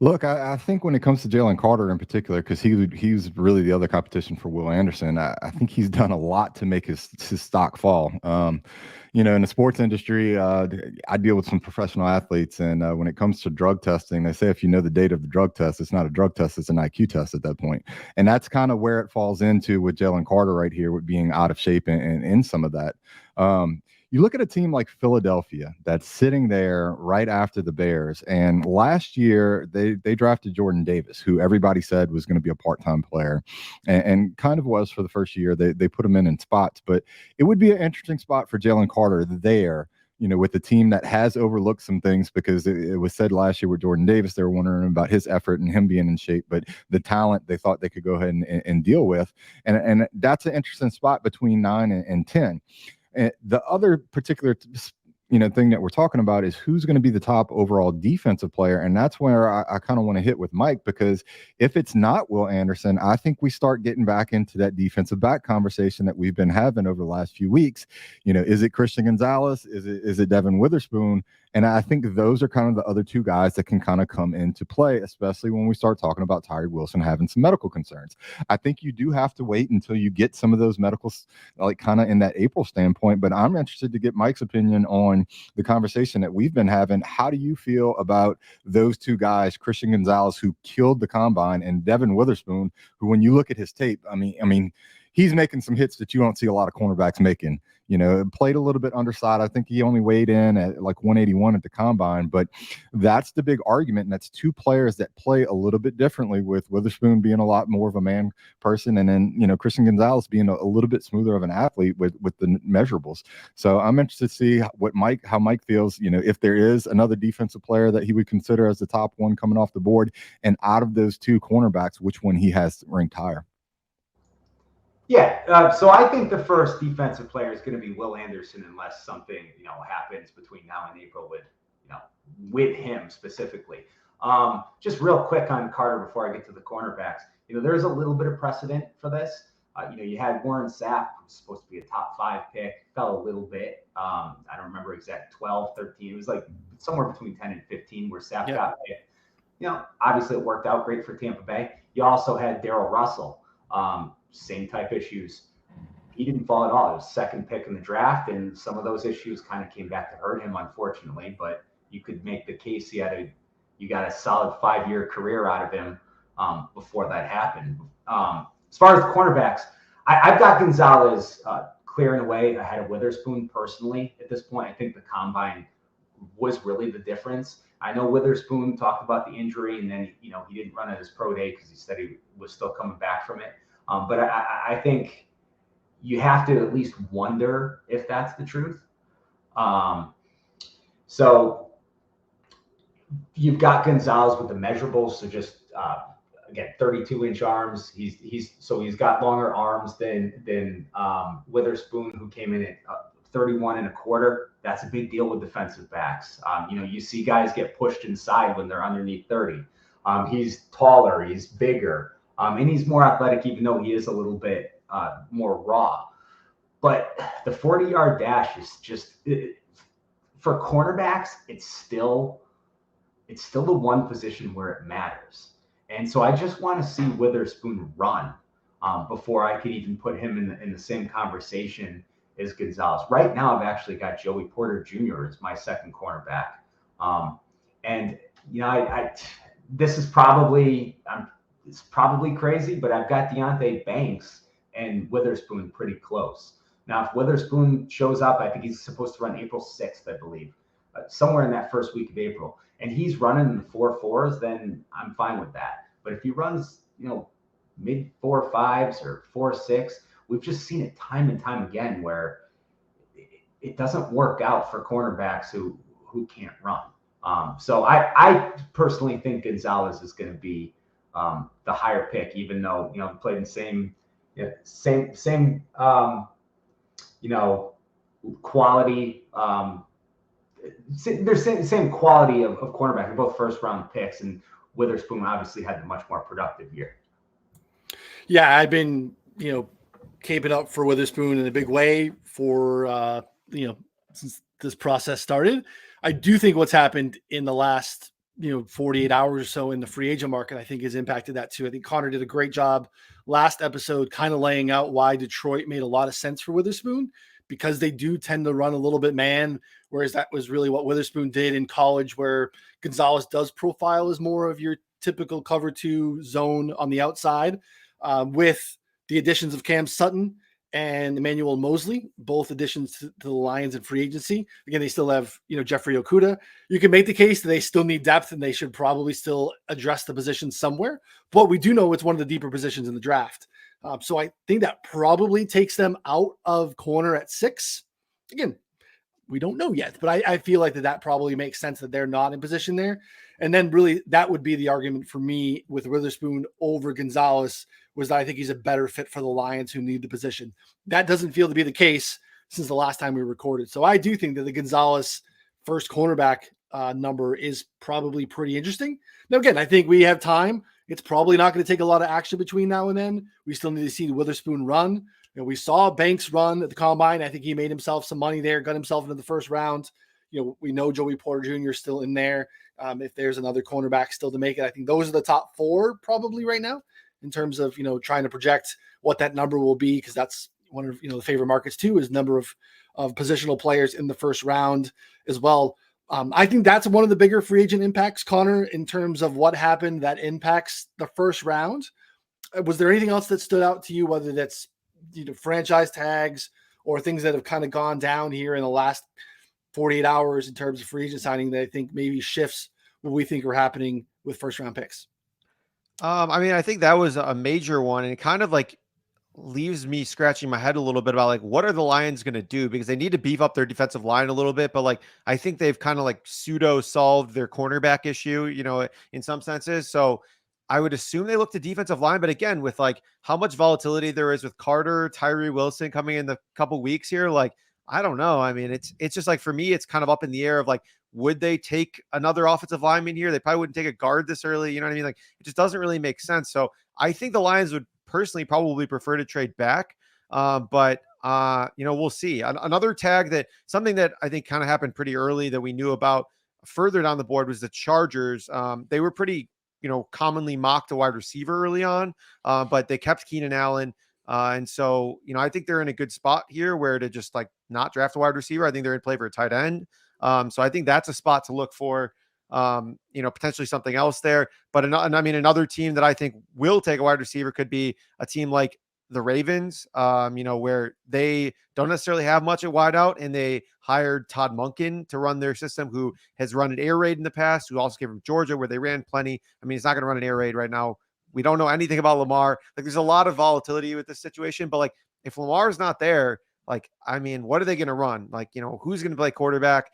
Look, I think when it comes to Jalen Carter in particular, because he's really the other competition for Will Anderson, I think he's done a lot to make his stock fall. In the sports industry, I deal with some professional athletes, and when it comes to drug testing, they say if you know the date of the drug test, it's not a drug test, it's an IQ test at that point. And that's kind of where it falls into with Jalen Carter right here, with being out of shape and in some of that. You look at a team like Philadelphia that's sitting there right after the Bears, and last year they drafted Jordan Davis, who everybody said was going to be a part-time player, and kind of was for the first year. They put him in spots, but it would be an interesting spot for Jalen Carter there, with the team that has overlooked some things, because it was said last year with Jordan Davis, they were wondering about his effort and him being in shape, but the talent they thought they could go ahead and deal with. And that's an interesting spot between 9 and 10. And the other particular thing that we're talking about is who's going to be the top overall defensive player. And that's where I kind of want to hit with Mike, because if it's not Will Anderson, I think we start getting back into that defensive back conversation that we've been having over the last few weeks. Is it Christian Gonzalez? Is it Devin Witherspoon? And I think those are kind of the other two guys that can kind of come into play, especially when we start talking about Tyree Wilson having some medical concerns. I think you do have to wait until you get some of those medicals, like kind of in that April standpoint. But I'm interested to get Mike's opinion on the conversation that we've been having. How do you feel about those two guys, Christian Gonzalez, who killed the combine, and Devin Witherspoon, who, when you look at his tape, I mean, he's making some hits that you don't see a lot of cornerbacks making. Played a little bit underside. I think he only weighed in at like 181 at the combine, but that's the big argument. And that's two players that play a little bit differently, with Witherspoon being a lot more of a man person. And then, Christian Gonzalez being a little bit smoother of an athlete with the measurables. So I'm interested to see how Mike feels, if there is another defensive player that he would consider as the top one coming off the board, and out of those two cornerbacks, which one he has ranked higher. Yeah, so I think the first defensive player is going to be Will Anderson, unless something happens between now and April with him specifically. Just real quick on Carter before I get to the cornerbacks. There's a little bit of precedent for this. You had Warren Sapp, who's supposed to be a top 5 pick, fell a little bit. I don't remember exact 12, 13. It was like somewhere between 10 and 15 where Sapp got picked. Obviously it worked out great for Tampa Bay. You also had Darrell Russell. Same type issues. He didn't fall at all. It was second pick in the draft, and some of those issues kind of came back to hurt him, unfortunately. But you could make the case you got a solid 5-year career out of him before that happened. As far as the cornerbacks, I've got Gonzalez clearing away ahead of Witherspoon personally at this point. I think the combine was really the difference. I know Witherspoon talked about the injury, and then he didn't run at his pro day because he said he was still coming back from it. But I think you have to at least wonder if that's the truth. So you've got Gonzalez with the measurables. So just again, 32-inch arms. He's got longer arms than Witherspoon, who came in at 31 and a quarter. That's a big deal with defensive backs. You see guys get pushed inside when they're underneath 30. He's taller. He's bigger. And he's more athletic, even though he is a little bit more raw. But the 40-yard dash is just for cornerbacks. It's still the one position where it matters. And so I just want to see Witherspoon run before I could even put him in the same conversation as Gonzalez. Right now, I've actually got Joey Porter Jr. as my second cornerback. This is probably it's probably crazy, but I've got Deonte Banks and Witherspoon pretty close. Now, if Witherspoon shows up, I think he's supposed to run April 6th, I believe, somewhere in that first week of April, and he's running in the 4.4s, then I'm fine with that. But if he runs, mid 4.5s or 4.6, we've just seen it time and time again where it doesn't work out for cornerbacks who can't run. So I personally think Gonzalez is going to be the higher pick, even though played in same quality. There's same quality of cornerback. They're both first round picks, and Witherspoon obviously had a much more productive year. Yeah, I've been caping up for Witherspoon in a big way for since this process started. I do think what's happened in the last 48 hours or so in the free agent market, I think has impacted that too. I think Connor did a great job last episode kind of laying out why Detroit made a lot of sense for Witherspoon, because they do tend to run a little bit man, whereas that was really what Witherspoon did in college, where Gonzalez does profile as more of your typical cover 2 zone on the outside, with the additions of Cam Sutton and Emmanuel Mosley, both additions to the Lions in free agency. Again, they still have, Jeffrey Okudah. You can make the case that they still need depth and they should probably still address the position somewhere. But we do know it's one of the deeper positions in the draft. So I think that probably takes them out of corner at 6. Again, we don't know yet, but I feel like that probably makes sense that they're not in position there. And then really that would be the argument for me with Witherspoon over Gonzalez, was that I think he's a better fit for the Lions who need the position. That doesn't feel to be the case since the last time we recorded. So I do think that the Gonzalez first cornerback number is probably pretty interesting. Now, again, I think we have time. It's probably not going to take a lot of action between now and then. We still need to see Witherspoon run. We saw Banks run at the combine. I think he made himself some money there, got himself into the first round. We know Joey Porter Jr. is still in there. If there's another cornerback still to make it, I think those are the top 4 probably right now in terms of, trying to project what that number will be, because that's one of, the favorite markets too, is number of positional players in the first round as well. I think that's one of the bigger free agent impacts, Connor, in terms of what happened that impacts the first round. Was there anything else that stood out to you, whether that's franchise tags or things that have kind of gone down here in the last 48 hours in terms of free agent signing that I think maybe shifts what we think are happening with first round picks? I mean, I think that was a major one, and it kind of like leaves me scratching my head a little bit about like what are the Lions going to do, because they need to beef up their defensive line a little bit, but like I think they've kind of like pseudo solved their cornerback issue, in some senses. So I would assume they look to defensive line, but again, with like how much volatility there is with Carter, Tyree Wilson coming in the couple weeks here, like I don't know. I mean, it's just like for me, it's kind of up in the air of like, would they take another offensive lineman here? They probably wouldn't take a guard this early. You know what I mean? Like it just doesn't really make sense. So I think the Lions would personally probably prefer to trade back. But we'll see. Another tag that something that I think kind of happened pretty early that we knew about further down the board was the Chargers. They were pretty, commonly mocked a wide receiver early on, but they kept Keenan Allen. And so, I think they're in a good spot here where to just like not draft a wide receiver. I think they're in play for a tight end. So I think that's a spot to look for, potentially something else there. But another team that I think will take a wide receiver could be a team like the Ravens, where they don't necessarily have much at wideout, and they hired Todd Monken to run their system, who has run an air raid in the past, who also came from Georgia, where they ran plenty. I mean, he's not going to run an air raid right now. We don't know anything about Lamar. Like, there's a lot of volatility with this situation, but like, if Lamar's not there, like, I mean, what are they going to run? Like, who's going to play quarterback?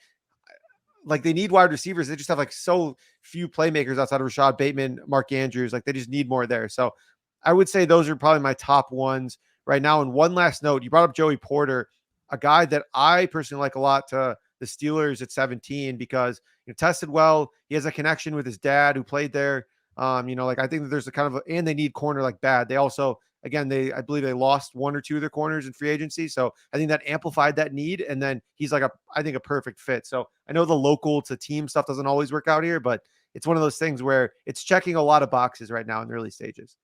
Like, they need wide receivers. They just have like so few playmakers outside of Rashad Bateman, Mark Andrews. Like, they just need more there. So I would say those are probably my top ones right now. And one last note, you brought up Joey Porter, a guy that I personally like a lot to the Steelers at 17, because tested well. He has a connection with his dad who played there. Like I think that there's a kind of and they need corner like bad. They also, again, I believe they lost one or two of their corners in free agency. So I think that amplified that need. And then he's like I think a perfect fit. So I know the local to team stuff doesn't always work out here, but it's one of those things where it's checking a lot of boxes right now in the early stages.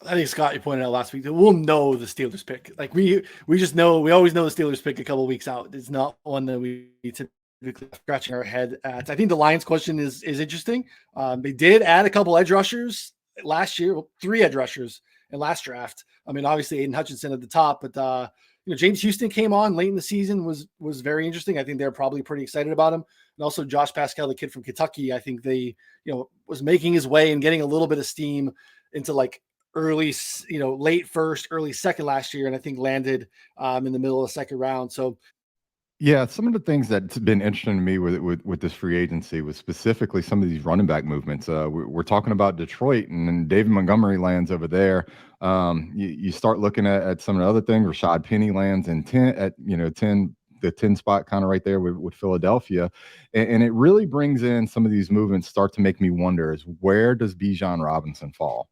I think Scott, you pointed out last week that we'll know the Steelers pick. Like we just know, we always know the Steelers pick a couple of weeks out. It's not one that we typically scratching our head at. I think the Lions question is interesting. They did add a couple edge rushers last year, 3 edge rushers in last draft. I mean, obviously Aiden Hutchinson at the top, but James Houston came on late in the season, was very interesting. I think they're probably pretty excited about him. And also Josh Pascal, the kid from Kentucky, I think they, was making his way and getting a little bit of steam into like early, late first, early second last year, and I think landed in the middle of the second round. So yeah, some of the things that's been interesting to me with this free agency was specifically some of these running back movements. We're talking about Detroit, and then David Montgomery lands over there. You start looking at some of the other things. Rashad Penny lands in 10 the 10 spot, kind of right there with Philadelphia. And it really brings in some of these movements start to make me wonder is where does Bijan Robinson fall?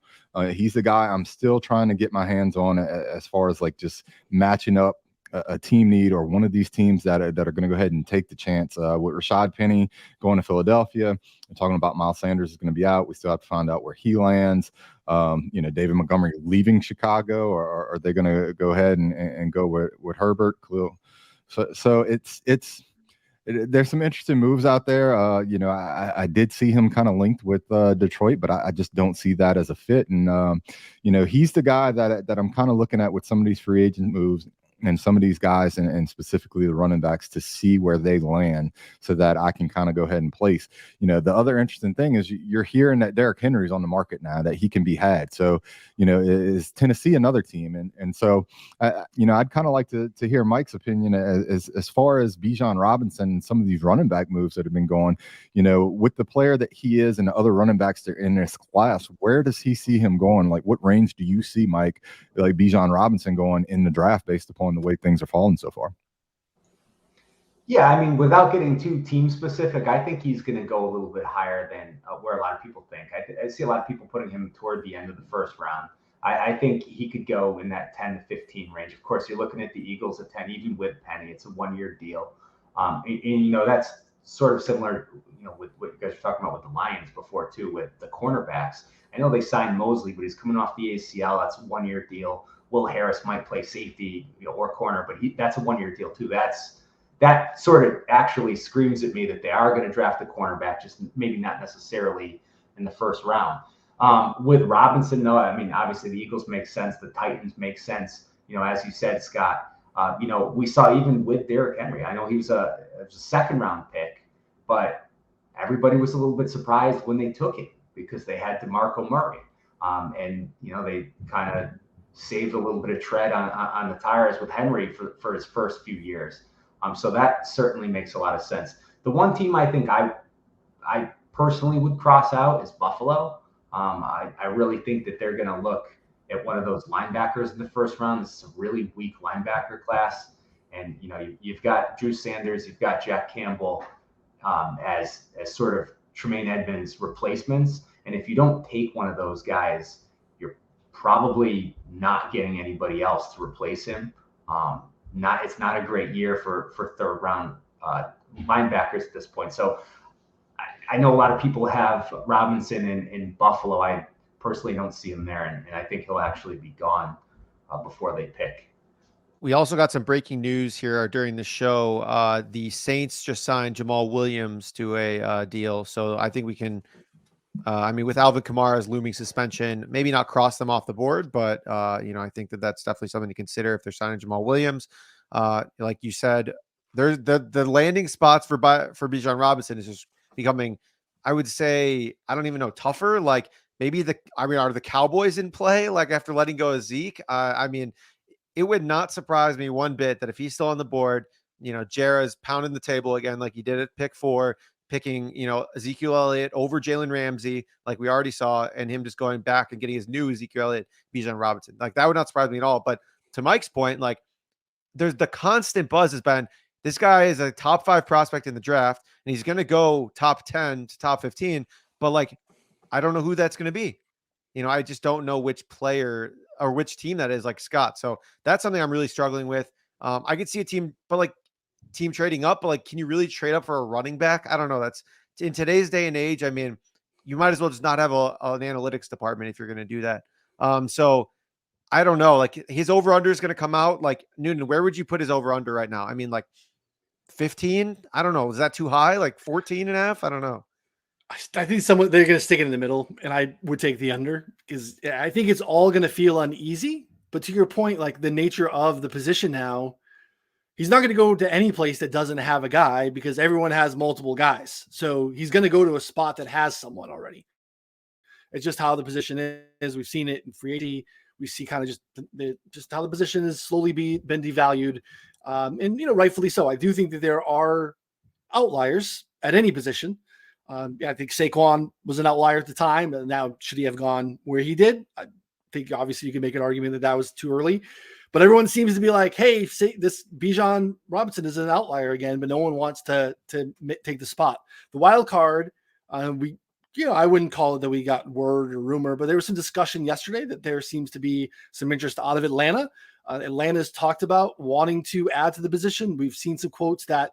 He's the guy I'm still trying to get my hands on as far as like just matching up a team need or one of these teams that are going to go ahead and take the chance. With Rashad Penny going to Philadelphia, we're talking about Miles Sanders is going to be out. We still have to find out where he lands. David Montgomery leaving Chicago, or are they going to go ahead and go with Herbert? So there's some interesting moves out there. I did see him kind of linked with Detroit, but I just don't see that as a fit. And he's the guy that I'm kind of looking at with some of these free agent moves and some of these guys, and specifically the running backs, to see where they land so that I can kind of go ahead and place. The other interesting thing is you're hearing that Derrick Henry's on the market now, that he can be had. So, is Tennessee another team? And so, I'd kind of like to hear Mike's opinion as far as Bijan Robinson and some of these running back moves that have been going, with the player that he is and the other running backs that are in this class, where does he see him going? Like, what range do you see, Mike, like Bijan Robinson going in the draft based upon the way things are falling so far? Yeah, I mean, without getting too team specific, I think he's going to go a little bit higher than where a lot of people think. I see a lot of people putting him toward the end of the first round. I think he could go in that 10 to 15 range. Of course, you're looking at the Eagles at 10, even with Penny. It's a 1-year deal. That's sort of similar, with what you guys were talking about with the Lions before too, with the cornerbacks. I know they signed Mosley, but he's coming off the ACL. That's a 1-year deal. Will Harris might play safety, or corner, but that's a 1-year deal too. That sort of actually screams at me that they are going to draft a cornerback, just maybe not necessarily in the first round. With Robinson, though, I mean, obviously the Eagles make sense. The Titans make sense. as you said, Scott, we saw even with Derrick Henry, I know he was a second round pick, but everybody was a little bit surprised when they took it because they had DeMarco Murray. And they kind of saved a little bit of tread on the tires with Henry for his first few years. So that certainly makes a lot of sense. The one team I think I personally would cross out is Buffalo. I really think that they're going to look at one of those linebackers in the first round. This is a really weak linebacker class. And, you've got Drew Sanders, you've got Jack Campbell as sort of Tremaine Edmonds replacements. And if you don't take one of those guys, you're probably not getting anybody else to replace him. It's not a great year for third round linebackers at this point. So I know a lot of people have Robinson in Buffalo. I personally don't see him there, and I think he'll actually be gone before they pick. We also got some breaking news here during the show. The Saints just signed Jamal Williams to a deal. So I think we can, with Alvin Kamara's looming suspension, maybe not cross them off the board, but, I think that's definitely something to consider if they're signing Jamal Williams. Like you said, there's the landing spots for Bijan Robinson is just becoming, I would say, I don't even know, tougher. Like maybe are the Cowboys in play? Like after letting go of Zeke? It would not surprise me one bit that if he's still on the board, Jera's pounding the table again, like he did at pick 4, picking, Ezekiel Elliott over Jalen Ramsey, like we already saw, and him just going back and getting his new Ezekiel Elliott, Bijan Robinson. Like that would not surprise me at all. But to Mike's point, like there's the constant buzz has been, this guy is a top 5 prospect in the draft and he's going to go top 10 to top 15. But like, I don't know who that's going to be. I just don't know which player or which team that is, like Scott. So that's something I'm really struggling with. I could see a team, but like team trading up, but like, can you really trade up for a running back? I don't know. That's in today's day and age. You might as well just not have an analytics department if you're going to do that. So I don't know. Like his over under is going to come out. Like Noonan, where would you put his over under right now? Like 15. I don't know. Is that too high? Like 14.5? I don't know. I think they're going to stick it in the middle, and I would take the under because I think it's all going to feel uneasy. But to your point, like the nature of the position now, he's not going to go to any place that doesn't have a guy because everyone has multiple guys. So he's going to go to a spot that has someone already. It's just how the position is. We've seen it in free agency. We see kind of just how the position has slowly been devalued, and rightfully so. I do think that there are outliers at any position. I think Saquon was an outlier at the time, and now should he have gone where he did? I think obviously you can make an argument that was too early, but everyone seems to be like, "Hey, this Bijan Robinson is an outlier again," but no one wants to take the spot. The wild card, I wouldn't call it that we got word or rumor, but there was some discussion yesterday that there seems to be some interest out of Atlanta. Atlanta's talked about wanting to add to the position. We've seen some quotes that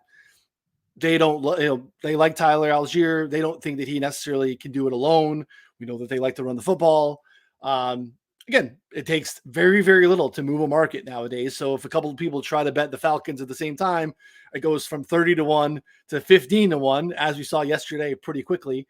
they don't, they like Tyler Algier. They don't think that he necessarily can do it alone. We know that they like to run the football. Again, it takes very, very little to move a market nowadays. So if a couple of people try to bet the Falcons at the same time, it goes from 30-1 to 15-1, as we saw yesterday, pretty quickly.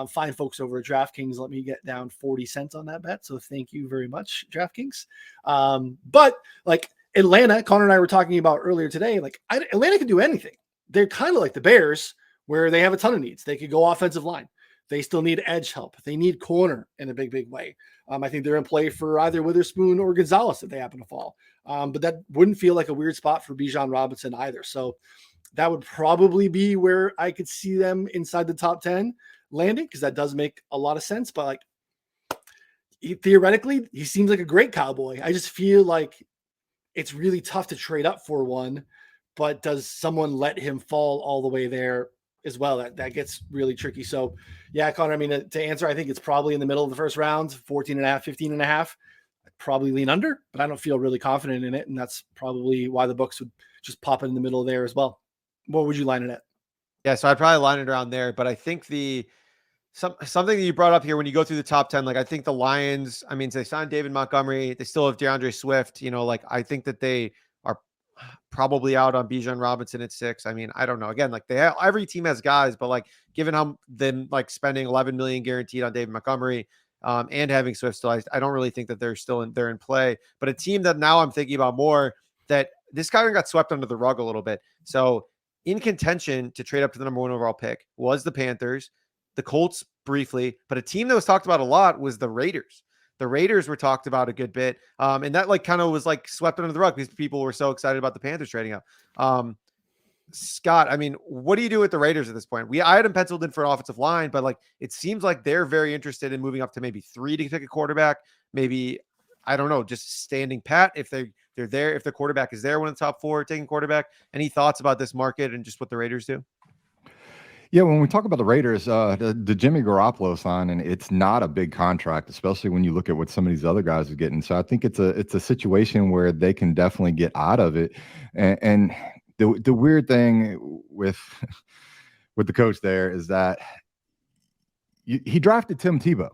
Fine folks over at DraftKings let me get down 40 cents on that bet. So thank you very much, DraftKings. But like Atlanta, Connor and I were talking about earlier today, like Atlanta can do anything. They're kind of like the Bears where they have a ton of needs. They could go offensive line. They still need edge help. They need corner in a big, big way. I think they're in play for either Witherspoon or Gonzalez if they happen to fall. But that wouldn't feel like a weird spot for Bijan Robinson either. So that would probably be where I could see them inside the top 10 landing, because that does make a lot of sense. But like theoretically, he seems like a great Cowboy. I just feel like it's really tough to trade up for one. But does someone let him fall all the way there as well? That gets really tricky. So, yeah, Connor, to answer, I think it's probably in the middle of the first round, 14.5, 15.5. I'd probably lean under, but I don't feel really confident in it. And that's probably why the books would just pop it in the middle there as well. What would you line it at? Yeah, so I'd probably line it around there. But I think something that you brought up here when you go through the top 10, like I think the Lions, they signed David Montgomery. They still have DeAndre Swift. I think that they are probably out on Bijan Robinson at 6. I don't know. Again, like every team has guys, but like given how them like spending $11 million guaranteed on David Montgomery, and having Swift still, I don't really think that they're in play. But a team that now I'm thinking about more, that this guy got swept under the rug a little bit. So in contention to trade up to the number 1 overall pick was the Panthers, the Colts briefly, but a team that was talked about a lot was the Raiders. The Raiders were talked about a good bit. And that like kind of was like swept under the rug because people were so excited about the Panthers trading up. Scott, I mean, what do you do with the Raiders at this point? I had them penciled in for an offensive line, but like it seems like they're very interested in moving up to maybe 3 to pick a quarterback. Maybe, I don't know, just standing pat if they're there, if the quarterback is there when the top 4 taking quarterback. Any thoughts about this market and just what the Raiders do? Yeah, when we talk about the Raiders, the Jimmy Garoppolo sign, and it's not a big contract, especially when you look at what some of these other guys are getting. So I think it's a situation where they can definitely get out of it. And the weird thing with the coach there is that he drafted Tim Tebow.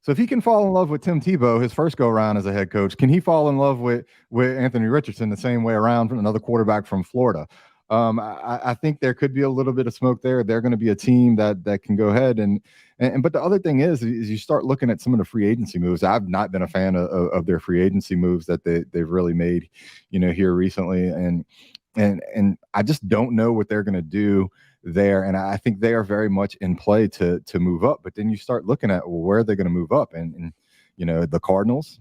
So if he can fall in love with Tim Tebow, his first go around as a head coach, can he fall in love with Anthony Richardson the same way around from another quarterback from Florida? I think there could be a little bit of smoke there. They're going to be a team that can go ahead and but the other thing is you start looking at some of the free agency moves. I've not been a fan of their free agency moves that they've really made, here recently, and I just don't know what they're going to do there. And I think they are very much in play to move up. But then you start looking at, well, where are they going to move up? And the Cardinals,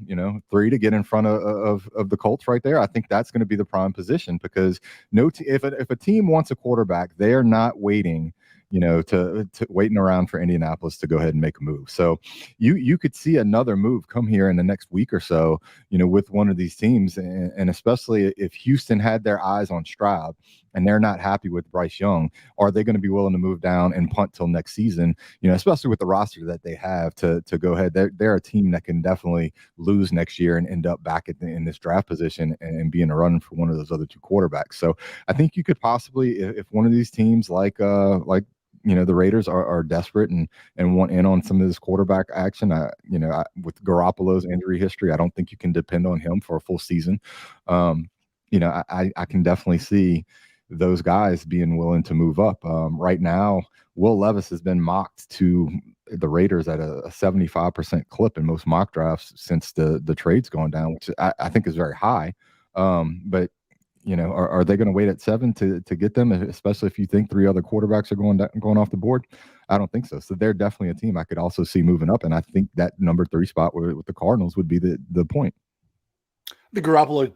3 to get in front of the Colts right there. I think that's going to be the prime position because if a team wants a quarterback, they are not waiting, to waiting around for Indianapolis to go ahead and make a move. So you could see another move come here in the next week or so, with one of these teams. And especially if Houston had their eyes on Stroud and they're not happy with Bryce Young, are they going to be willing to move down and punt till next season? Especially with the roster that they have to go ahead. They're a team that can definitely lose next year and end up back in this draft position and be in a run for one of those other 2 quarterbacks. So I think you could possibly, if one of these teams like the Raiders are desperate and want in on some of this quarterback action. With Garoppolo's injury history, I don't think you can depend on him for a full season. I can definitely see those guys being willing to move up. Right now, Will Levis has been mocked to the Raiders at a 75% clip in most mock drafts since the trade's gone down, which I think is very high. But are they going to wait at 7 to get them, especially if you think 3 other quarterbacks are going off the board? I don't think so. So they're definitely a team I could also see moving up, and I think that number 3 spot with the Cardinals would be the point. The Garoppolo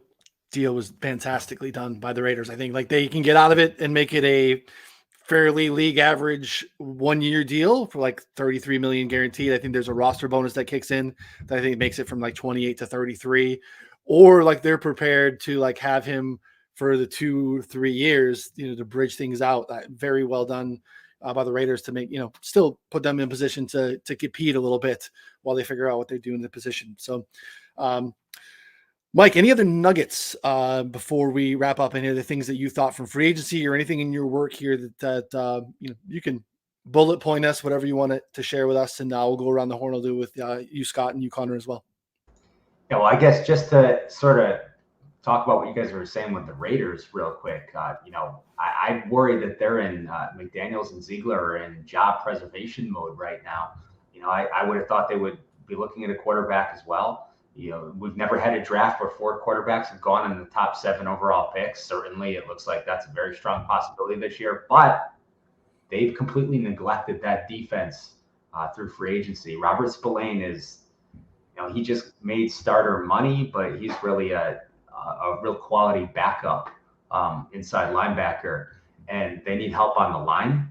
deal was fantastically done by the Raiders. I think like they can get out of it and make it a fairly league average 1-year deal for like 33 million guaranteed. I think there's a roster bonus that kicks in that I think makes it from like 28 to 33, or like they're prepared to like have him for the 2-3 years, to bridge things out. Very well done by the Raiders to make, still put them in position to compete a little bit while they figure out what they're doing in the position. So, Mike, any other nuggets before we wrap up? Any other things that you thought from free agency or anything in your work here that you can bullet point us, whatever you want to share with us, and we'll go around the horn. I'll do with you, Scott, and you, Connor, as well. Yeah, well, I guess just to sort of talk about what you guys were saying with the Raiders real quick. I worry that they're in McDaniels and Ziegler are in job preservation mode right now. I would have thought they would be looking at a quarterback as well. We've never had a draft where 4 quarterbacks have gone in the top 7 overall picks. Certainly, it looks like that's a very strong possibility this year, but they've completely neglected that defense through free agency. Robert Spillane is, he just made starter money, but he's really a real quality backup inside linebacker, and they need help on the line.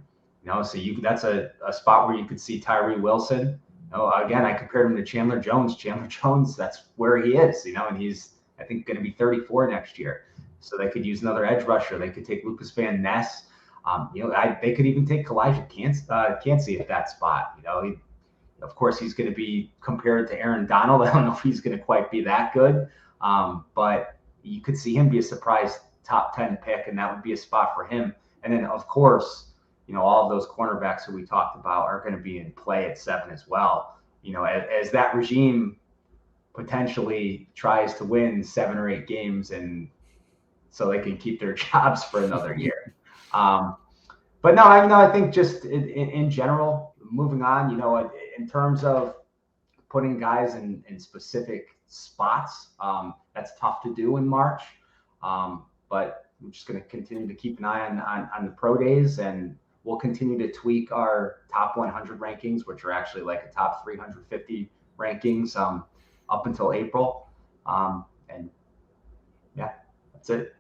So that's a spot where you could see Tyree Wilson. Again, I compared him to Chandler Jones. Chandler Jones, that's where he is, and he's, I think, going to be 34 next year. So they could use another edge rusher. They could take Lucas Van Ness. They could even take Kalijah Cansey at that spot. Of course, he's going to be compared to Aaron Donald. I don't know if he's going to quite be that good, but you could see him be a surprise top 10 pick, and that would be a spot for him. And then, of course, all of those cornerbacks that we talked about are going to be in play at 7 as well. As that regime potentially tries to win 7 or 8 games, and so they can keep their jobs for another year. But I think just in general, moving on, in terms of putting guys in specific spots. That's tough to do in March. But I'm just going to continue to keep an eye on the pro days, and we'll continue to tweak our top 100 rankings, which are actually like a top 350 rankings up until April. And yeah, that's it.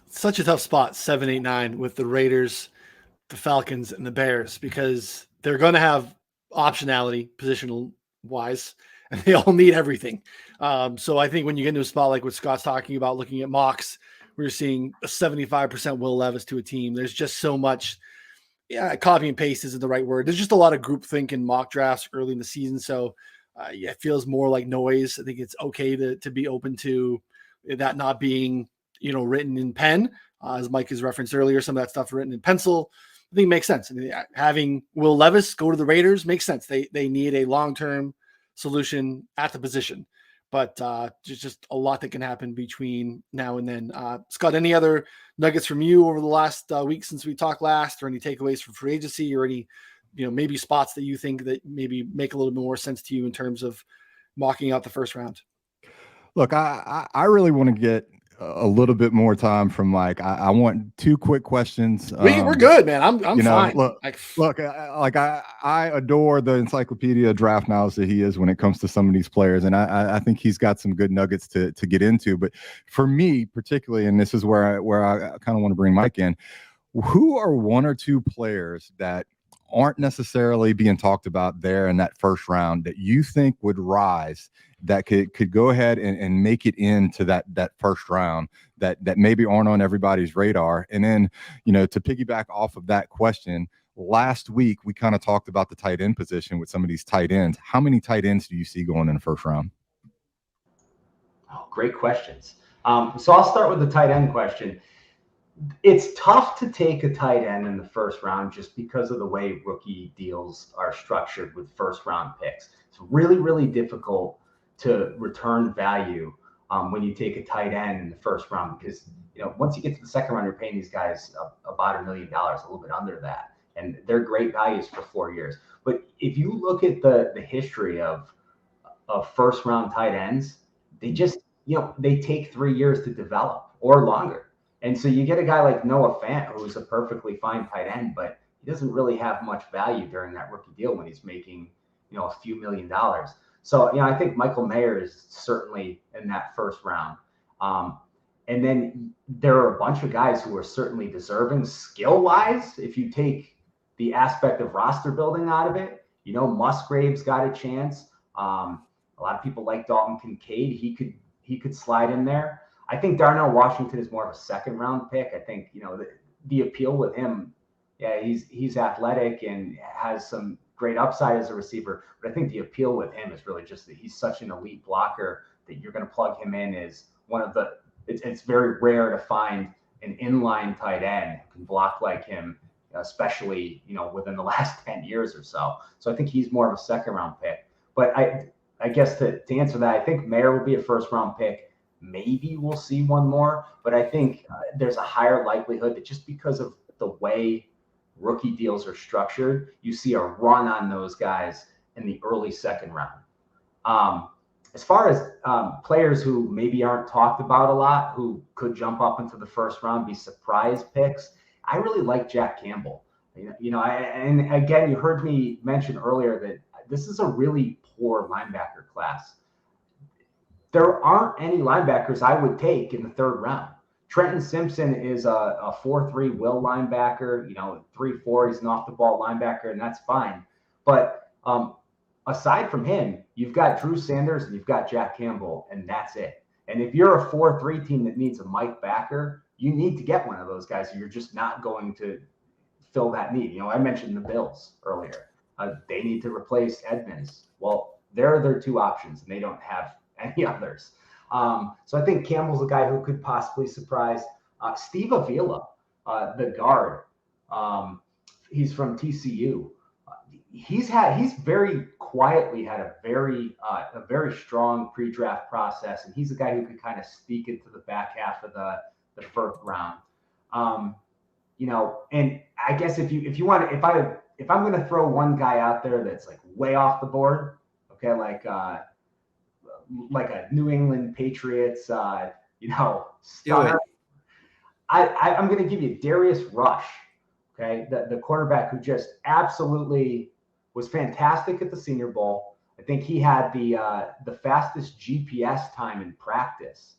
Such a tough spot, 7, 8, 9 with the Raiders, the Falcons, and the Bears, because they're going to have optionality positional wise, and they all need everything. So I think when you get into a spot like what Scott's talking about, looking at mocks, we're seeing a 75% Will Levis to a team. There's just so much. Yeah, copy and paste isn't the right word. There's just a lot of groupthink in mock drafts early in the season. So yeah, it feels more like noise. I think it's okay to be open to that not being, written in pen, as Mike has referenced earlier. Some of that stuff written in pencil, I think makes sense. I mean, having Will Levis go to the Raiders makes sense. They need a long-term solution at the position, but just a lot that can happen between now and then. Scott, any other nuggets from you over the last week since we talked last, or any takeaways from free agency, or any, maybe spots that you think that maybe make a little bit more sense to you in terms of mocking out the first round? Look, I really want to get a little bit more time from Mike. I want 2 quick questions. We're good, man. I'm fine. Look, I adore the encyclopedia draft knowledge that he is when it comes to some of these players, and I think he's got some good nuggets to get into. But for me, particularly, and this is where I kind of want to bring Mike in, who are 1 or 2 players that aren't necessarily being talked about there in that first round that you think would rise, that could go ahead and make it into that first round, that maybe aren't on everybody's radar? And then, to piggyback off of that question, last week we kind of talked about the tight end position with some of these tight ends. How many tight ends do you see going in the first round? Oh, great questions. So I'll start with the tight end question. It's tough to take a tight end in the first round just because of the way rookie deals are structured with first round picks. It's really, really difficult to return value when you take a tight end in the first round, because once you get to the second round, you're paying these guys about $1 million, a little bit under that, and they're great values for 4 years. But if you look at the history of first round tight ends, they just they take 3 years to develop or longer. And so you get a guy like Noah Fant, who's a perfectly fine tight end, but he doesn't really have much value during that rookie deal when he's making a few $1 million. So, I think Michael Mayer is certainly in that first round. And then there are a bunch of guys who are certainly deserving skill-wise. If you take the aspect of roster building out of it, Musgrave's got a chance. A lot of people like Dalton Kincaid. He could slide in there. I think Darnell Washington is more of a second-round pick. I think, the appeal with him, yeah, he's athletic and has some great upside as a receiver, but I think the appeal with him is really just that he's such an elite blocker that you're going to plug him in as one of the. It's very rare to find an inline tight end who can block like him, especially within the last 10 years or so. So I think he's more of a second round pick. But I guess to answer that, I think Mayer will be a first round pick. Maybe we'll see one more, but I think there's a higher likelihood that just because of the way rookie deals are structured, you see a run on those guys in the early second round. As far as players who maybe aren't talked about a lot, who could jump up into the first round, be surprise picks, I really like Jack Campbell. And again, you heard me mention earlier that this is a really poor linebacker class. There aren't any linebackers I would take in the third round. Trenton Simpson is a 4-3 will linebacker, 3-4, he's an off-the-ball linebacker, and that's fine. But aside from him, you've got Drew Sanders and you've got Jack Campbell, and that's it. And if you're a 4-3 team that needs a Mike backer, you need to get one of those guys, or you're just not going to fill that need. I mentioned the Bills earlier. They need to replace Edmonds. Well, they're their 2 options, and they don't have any others. So I think Campbell's a guy who could possibly surprise. Steve Avila, the guard, he's from TCU. He's very quietly had a very strong pre-draft process, and he's a guy who could kind of sneak into the back half of the first round. And I guess if you want to, if I'm going to throw one guy out there that's like way off the board, Okay, like a New England Patriots, stunner. I'm going to give you Darius Rush, okay, the quarterback who just absolutely was fantastic at the Senior Bowl. I think he had the fastest GPS time in practice.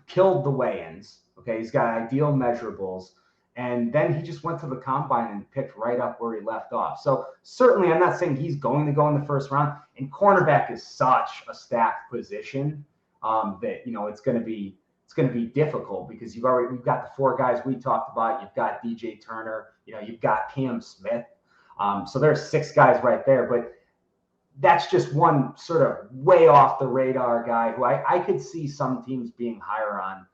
Killed the weigh-ins. Okay, he's got ideal measurables, and then he just went to the combine and picked right up where he left off. So certainly, I'm not saying he's going to go in the first round. And cornerback is such a stacked position that it's going to be difficult because we've got the 4 guys we talked about. You've got DJ Turner. You've got Cam Smith. So there's 6 guys right there, but that's just one sort of way off the radar guy who I could see some teams being higher on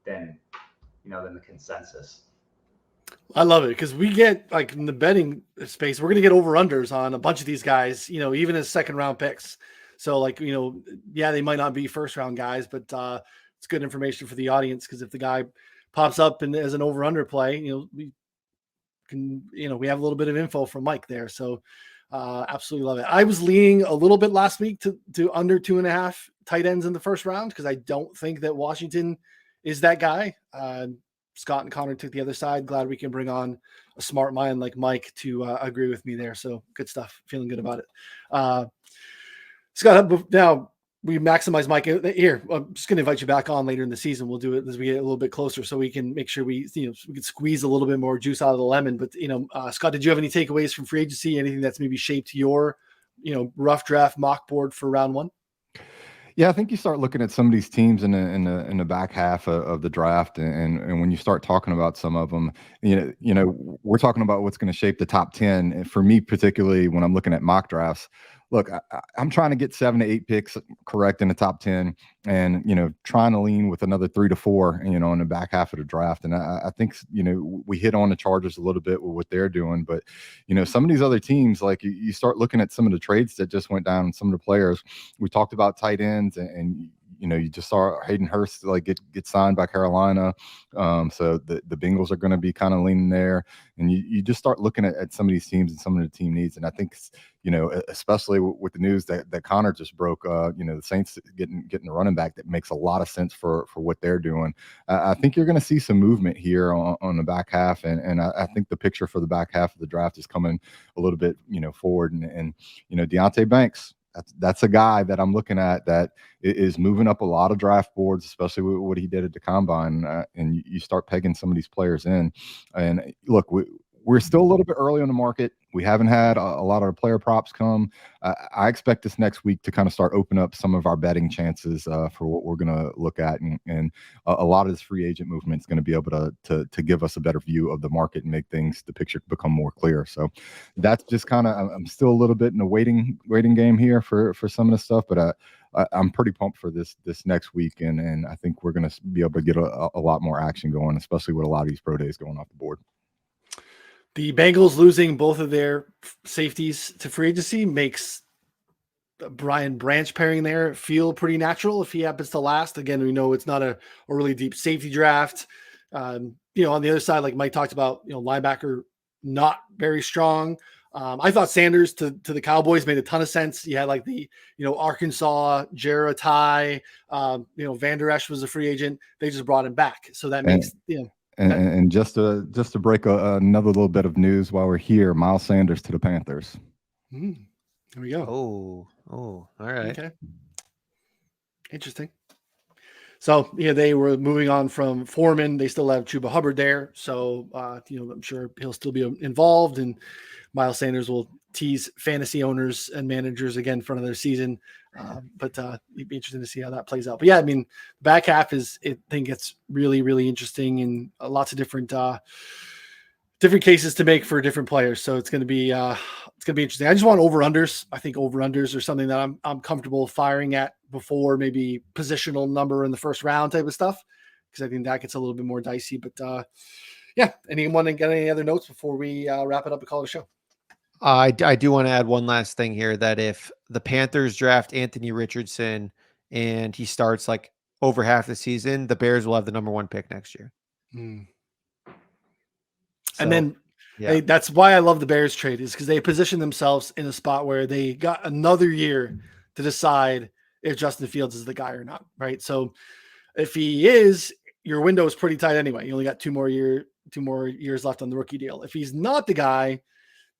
than the consensus. I love it because we get, like, in the betting space, we're going to get over-unders on a bunch of these guys, even as second-round picks. So, like, they might not be first-round guys, but it's good information for the audience because if the guy pops up and as an over-under play, we have a little bit of info from Mike there. So absolutely love it. I was leaning a little bit last week to under 2.5 tight ends in the first round because I don't think that Washington is that guy. Scott and Connor took the other side. Glad we can bring on a smart mind like Mike to agree with me there. So good stuff. Feeling good about it. Scott, now we maximize Mike here. I'm just going to invite you back on later in the season. We'll do it as we get a little bit closer so we can make sure we can squeeze a little bit more juice out of the lemon. But, Scott, did you have any takeaways from free agency? Anything that's maybe shaped your, rough draft mock board for round 1? Yeah, I think you start looking at some of these teams in the back half of the draft, and when you start talking about some of them, we're talking about what's going to shape the top 10. And for me, particularly when I'm looking at mock drafts, look, I'm trying to get 7 to 8 picks correct in the top 10, and trying to lean with another 3 to 4, in the back half of the draft. And I think we hit on the Chargers a little bit with what they're doing, but some of these other teams, like you start looking at some of the trades that just went down, some of the players. We talked about tight ends, and you just saw Hayden Hurst get signed by Carolina. So the Bengals are going to be kind of leaning there, and you just start looking at some of these teams and some of the team needs. And I think especially with the news that Connor just broke, the Saints getting the running back, that makes a lot of sense for what they're doing. I think you're going to see some movement here on the back half, and I think the picture for the back half of the draft is coming a little bit forward, and Deonte Banks. That's a guy that I'm looking at that is moving up a lot of draft boards, especially with what he did at the combine. And you start pegging some of these players in. And look, we're still a little bit early on the market. We haven't had a lot of player props come. I expect this next week to kind of start open up some of our betting chances for what we're going to look at. And a lot of this free agent movement is going to be able to give us a better view of the market and make the picture become more clear. So that's just kind of, I'm still a little bit in a waiting game here for some of the stuff, but I'm pretty pumped for this next week. And I think we're going to be able to get a lot more action going, especially with a lot of these pro days going off the board. The Bengals losing both of their safeties to free agency makes Brian Branch pairing there feel pretty natural if he happens to last. Again, we know it's not a really deep safety draft. On the other side, like Mike talked about, linebacker not very strong. I thought Sanders to the Cowboys made a ton of sense. You had like the Arkansas, Jara Ty, Van Der Esch was a free agent. They just brought him back, so that makes And just to break another little bit of news while we're here, Miles Sanders to the Panthers. There we go. Oh, all right. Okay. Interesting. So, they were moving on from Foreman. They still have Chuba Hubbard there. So, I'm sure he'll still be involved, and Miles Sanders will tease fantasy owners and managers again in front of their season. But it'd be interesting to see how that plays out. But yeah, I mean, back half I think it's really, really interesting, and lots of different cases to make for different players. So it's going to be interesting. I just want over-unders. I think over-unders are something that I'm comfortable firing at before maybe positional number in the first round type of stuff, because I think that gets a little bit more dicey. But yeah, anyone got any other notes before we wrap it up and call it a show? I do want to add one last thing here, that if the Panthers draft Anthony Richardson and he starts like over half the season, the Bears will have the number 1 pick next year. And then Yeah. That's why I love the Bears trade, is because they position themselves in a spot where they got another year to decide if Justin Fields is the guy or not, right? So if he is, your window is pretty tight anyway. You only got 2 more years left on the rookie deal. If he's not the guy,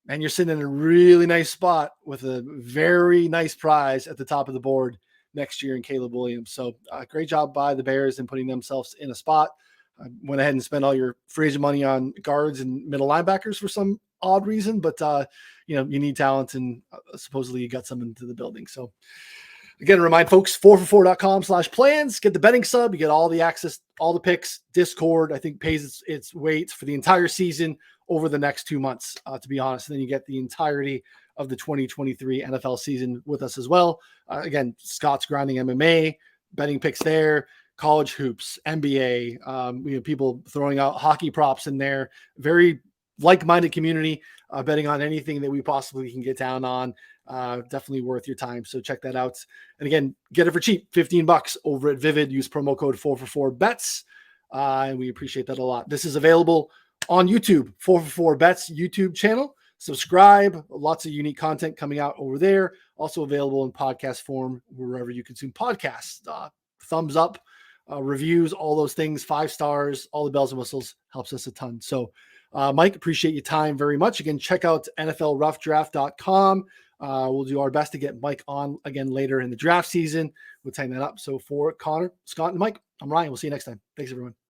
and you're sitting in a really nice spot with a very nice prize at the top of the board next year in Caleb Williams. So great job by the Bears in putting themselves in a spot. Went ahead and spent all your free agent money on guards and middle linebackers for some odd reason, but you need talent, and supposedly you got some into the building. So again, remind folks, 4for4.com/plans, get the betting sub, you get all the access, all the picks. Discord, I think, pays its weight for the entire season over the next 2 months, to be honest. And then you get the entirety of the 2023 NFL season with us as well. Again, Scott's grinding MMA, betting picks there, college hoops, NBA, we have people throwing out hockey props in there. Very like-minded community, betting on anything that we possibly can get down on. Definitely worth your time. So check that out. And again, get it for cheap, $15 over at Vivid. Use promo code 4for4bets. And we appreciate that a lot. This is available on YouTube, 4for4bets YouTube channel. Subscribe. Lots of unique content coming out over there. Also available in podcast form wherever you consume podcasts. Thumbs up, reviews, all those things, 5 stars, all the bells and whistles helps us a ton. So Mike, appreciate your time very much. Again, check out NFLroughdraft.com. We'll do our best to get Mike on again later in the draft season. We'll tighten that up. So for Connor, Scott, and Mike, I'm Ryan. We'll see you next time. Thanks, everyone.